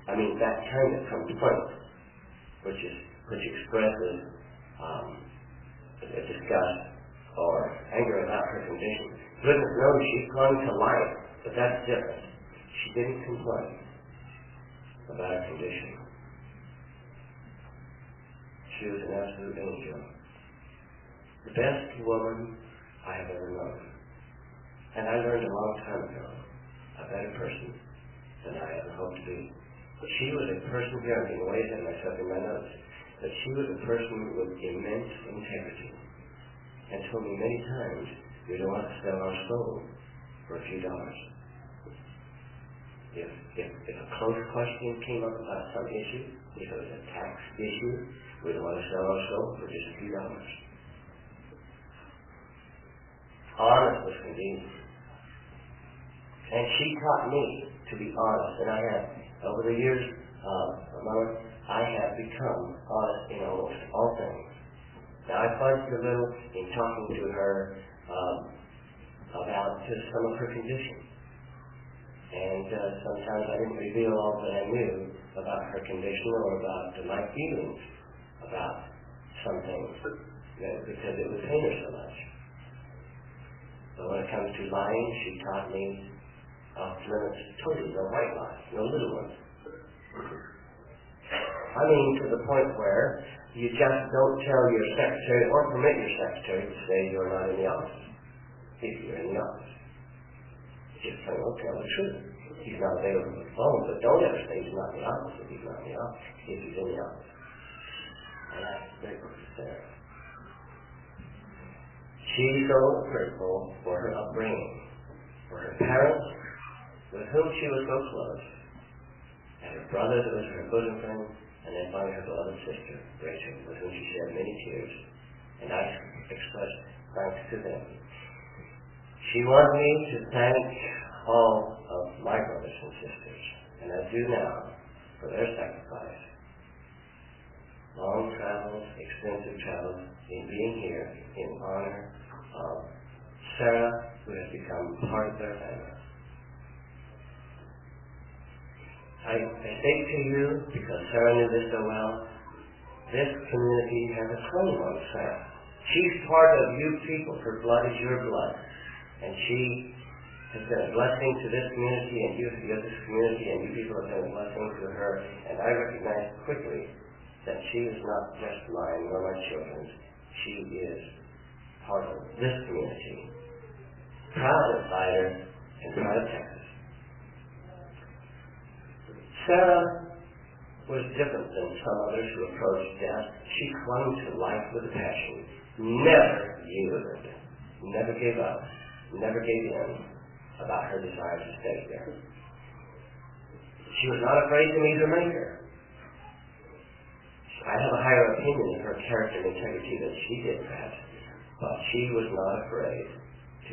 S7: I mean, that kind of complaint, which expresses disgust or anger about her condition. Goodness knows she clung to life, but that's different. She didn't complain.
S2: about her condition. She was an absolute angel. The best woman I have ever known. And I learned a long time ago, a better person than I ever hoped to be. She was a person, here I'm getting way ahead of myself in my notes, but she was a person with immense integrity and told me many times, we don't want to sell our soul for a few dollars. If a close question came up about some issue, if it was a tax issue, we don't want to sell our soul for just a few dollars. Honest was convenient. And she taught me to be honest, and I have, over the years, I have become honest in almost all things. Now, I fudged a little in talking to her about just some of her condition. And sometimes I didn't reveal all that I knew about her condition or about my feelings about some things, because it would pain her so much. But when it comes to lying, she taught me limits totally, no white lies, no little ones. I mean, to the point where you just don't tell your secretary or permit your secretary to say you're not in the office, if you're in the office. Just say, well, tell the truth. He's not available on the phone, but don't ever say he's not in the office if he's not in the office, if he's in the office. And that's grateful to Sarah. She's so grateful for her upbringing, for her parents, with whom she was so close, and her brother that was her bosom friend, and then finally her beloved sister, Rachel, with whom she shed many tears, and I expressed thanks to them. She wanted me to thank all of my brothers and sisters, and I do now, for their sacrifice. Long travels, extensive travels, in being here in honor of Sarah, who has become part of their family. I state to you, because Sarah knew this so well, this community has a claim on Sarah. She's part of you people. Her blood is your blood. And she has been a blessing to this community, and you to the other community, and you people have been a blessing to her. And I recognize quickly that she is not just mine nor my children's. She is part of this community. Proud of Vidor and proud of Texas. Sarah was different than some others who approached death. She clung to life with a passion, never yielded, never gave up, never gave in about her desire to stay there. She was not afraid to meet her Maker. I have a higher opinion of her character and integrity than she did, perhaps, but she was not afraid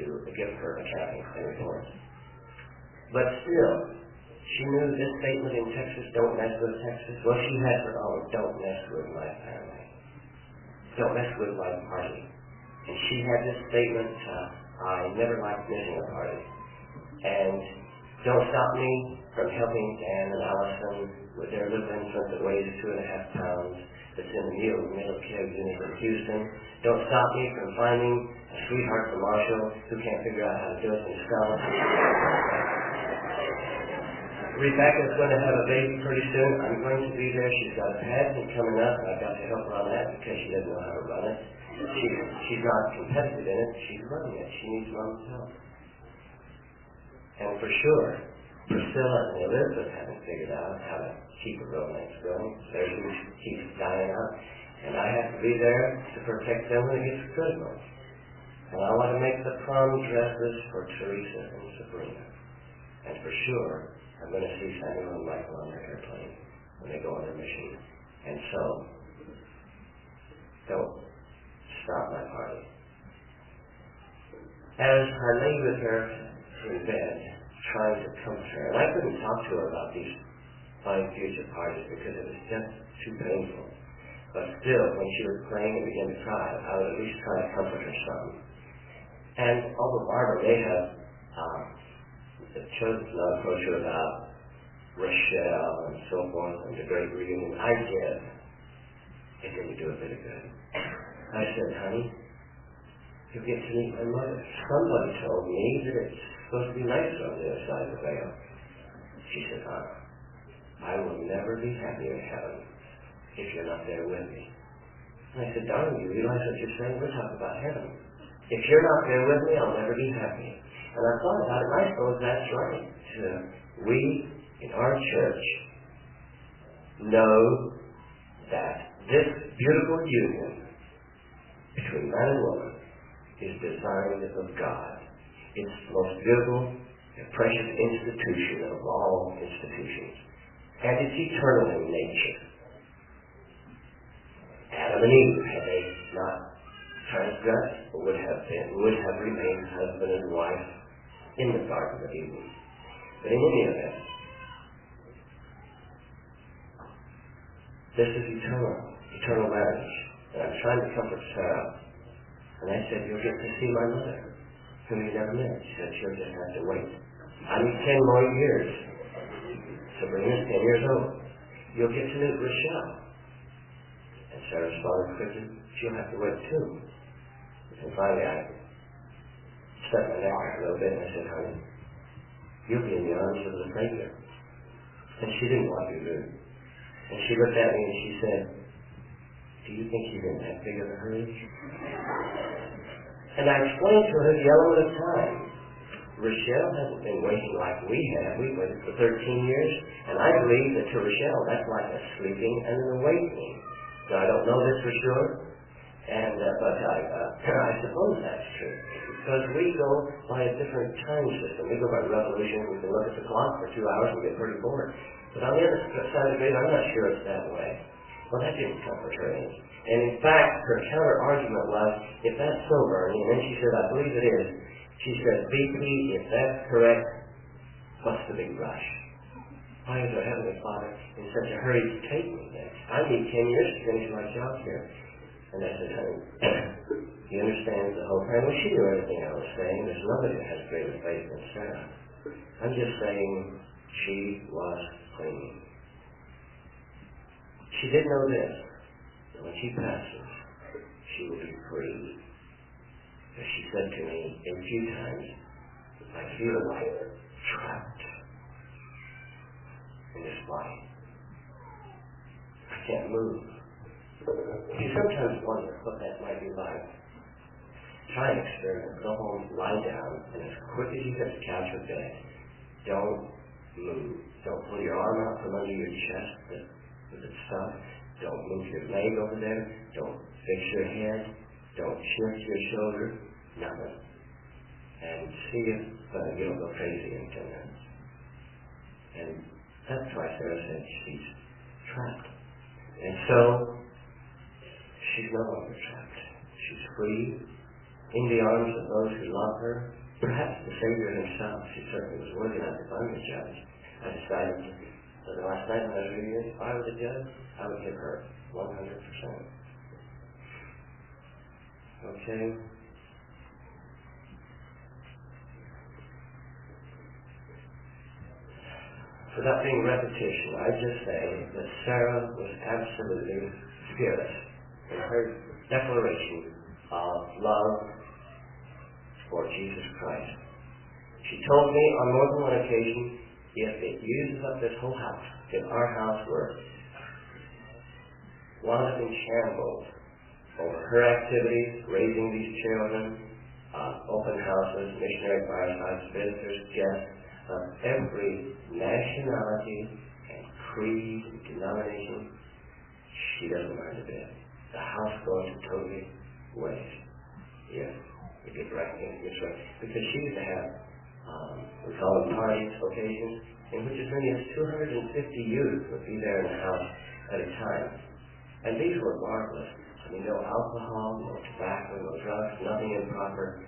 S2: to give her accounting and reports. But still, she knew this statement in Texas, don't mess with Texas. Well, she had her own, don't mess with my family. Don't mess with my party. And she had this statement, I never liked missing a party. And don't stop me from helping Dan and Allison with their little infant that weighs 2.5 pounds that's in the middle care unit in Houston. Don't stop me from finding a sweetheart for Marshall who can't figure out how to do it himself. Rebecca's going to have a baby pretty soon. I'm going to be there. She's got a pageant coming up, and I've got to help her on that because she doesn't know how to run it. She's not competitive in it. She's running it. She needs mom's help. And for sure, Priscilla and Elizabeth haven't figured out how to keep a romance going. Theirs keeps dying out. And I have to be there to protect them when it gets critical. And I want to make the prom dresses for Teresa and Sabrina. And for sure, I'm going to see Samuel and Michael on their airplane when they go on their mission. And so, don't stop my party. As I lay with her in bed, trying to comfort her, and I couldn't talk to her about these fine future parties because it was just too painful. But still, when she was playing and began to cry, I would at least try to comfort her some. And over Barbara, they have chosen to not approach her about Rochelle and so forth and the great reunion. I did. It didn't do a bit of good. I said, honey, you'll get to meet my mother. Somebody told me that it's supposed to be nicer on the other side of the veil. She said,
S7: I will never be happy in heaven if you're not there with me. And I said, darling, you realize what you're saying? We're talking about heaven. If you're not there with me, I'll never be happy. And I thought about it, and I suppose that's right. We, in our church, know that this beautiful union between man and woman is designed of God. It's the most beautiful and precious institution of all institutions. And it's eternal in nature. Adam and Eve, had they not transgressed, would have remained husband and wife in the Garden of Eden. But in any event, this is eternal marriage. And I'm trying to comfort Sarah. And I said, you'll get to see my mother, whom you never met. She said, she'll just have to wait. I need 10 more years. Sabrina's 10 years old. You'll get to meet Rochelle. And Sarah responded quickly, she'll have to wait too. And finally I stuck my neck out a little bit and I said, honey, you'll be in the arms of the Savior. And she didn't want to do it. And she looked at me and she said, do you think he's in that big of a hurry? And I explained to her the element of time. Rochelle hasn't been waiting like we have. We've waited for 13 years. And I believe that to Rochelle, that's like a sleeping and an awakening. Now, I don't know this for sure, but I suppose that's true. Because we go by a different time system. We go by revolution. We can look at the clock for 2 hours and get pretty bored. But on the other side of it, I'm not sure it's that way. Well, that didn't comfort her any. And in fact, her counter-argument was, if that's so, Bernie, and then she said, I believe it is, she said, BP, if that's correct, what's the big rush? Why is our Heavenly Father in such a hurry to take me then? I need 10 years to finish my job here. And I said, honey, he understands the whole plan. Well, she knew everything I was saying. There's nobody that has greater faith than Sarah. I'm just saying she was clinging. She did know this, that when she passes, she will be free. As she said to me a few times, I feel like trapped in this body. I can't move. You sometimes wonder what that might be like. Try an experiment. Go home, lie down, and as quick as you hit the couch or bed, don't move. Don't pull your arm out from under your chest with its stuff. Don't move your leg over there. Don't fix your head. Don't shift your shoulder. Nothing. And see if you don't go crazy in 10 minutes. And that's why Sarah said she's trapped. And so, she's no longer trapped. She's free in the arms of those who love her. Perhaps the Savior himself. She certainly was worthy enough if I'm the judge. I decided that last night when I was reading it, if I were the judge, I would give her 100%. Okay? Without being repetition, I just say that Sarah was absolutely fearless in her declaration of love for Jesus Christ. She told me on more than one occasion, if it uses up this whole house, if our house were wound up in shambles over her activities, raising these children, open houses, missionary firesides, visitors, guests, of every nationality and creed and denomination, she doesn't mind a bit. The house goes totally waste. Yes, it gets right. Because she used to have, we call them parties, occasions, in which as many as 250 youth would be there in the house at a time. And these were marvelous. I mean, no alcohol, no tobacco, no drugs, nothing improper.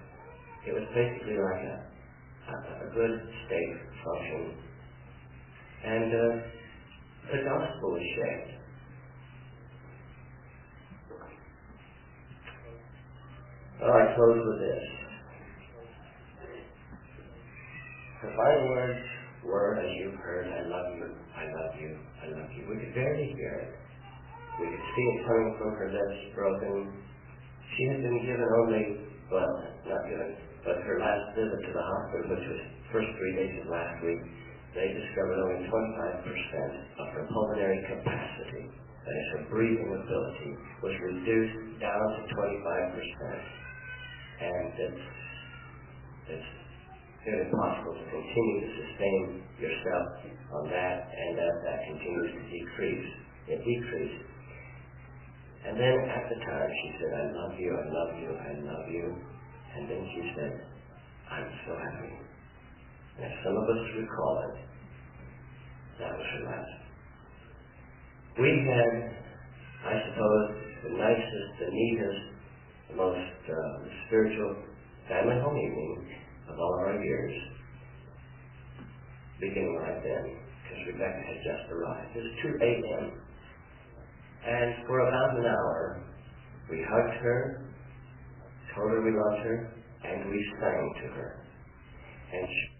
S7: It was basically like a good state function. And the gospel is shared. Well, I close with this. Her final words were, as you've heard, I love you, I love you, I love you. We could barely hear it. We could see it coming from her lips, broken. She had been given only, well, not given, but her last visit to the hospital, which was the first 3 days of last week, they discovered only 25% of her pulmonary capacity, that is, her breathing ability, was reduced down to 25%. And it's very impossible to continue to sustain yourself on that, and as that continues to decrease, it decreased. And then at the time she said, I love you, I love you, I love you. And then she said, I'm so happy. And if some of us recall it, that was her last. We had, I suppose, the nicest, the neatest, the most spiritual family home evening of all of our years, beginning right then, because Rebecca had just arrived. It was 2 a.m. And for about an hour, we hugged her, told her we loved her, and we sang to her. And she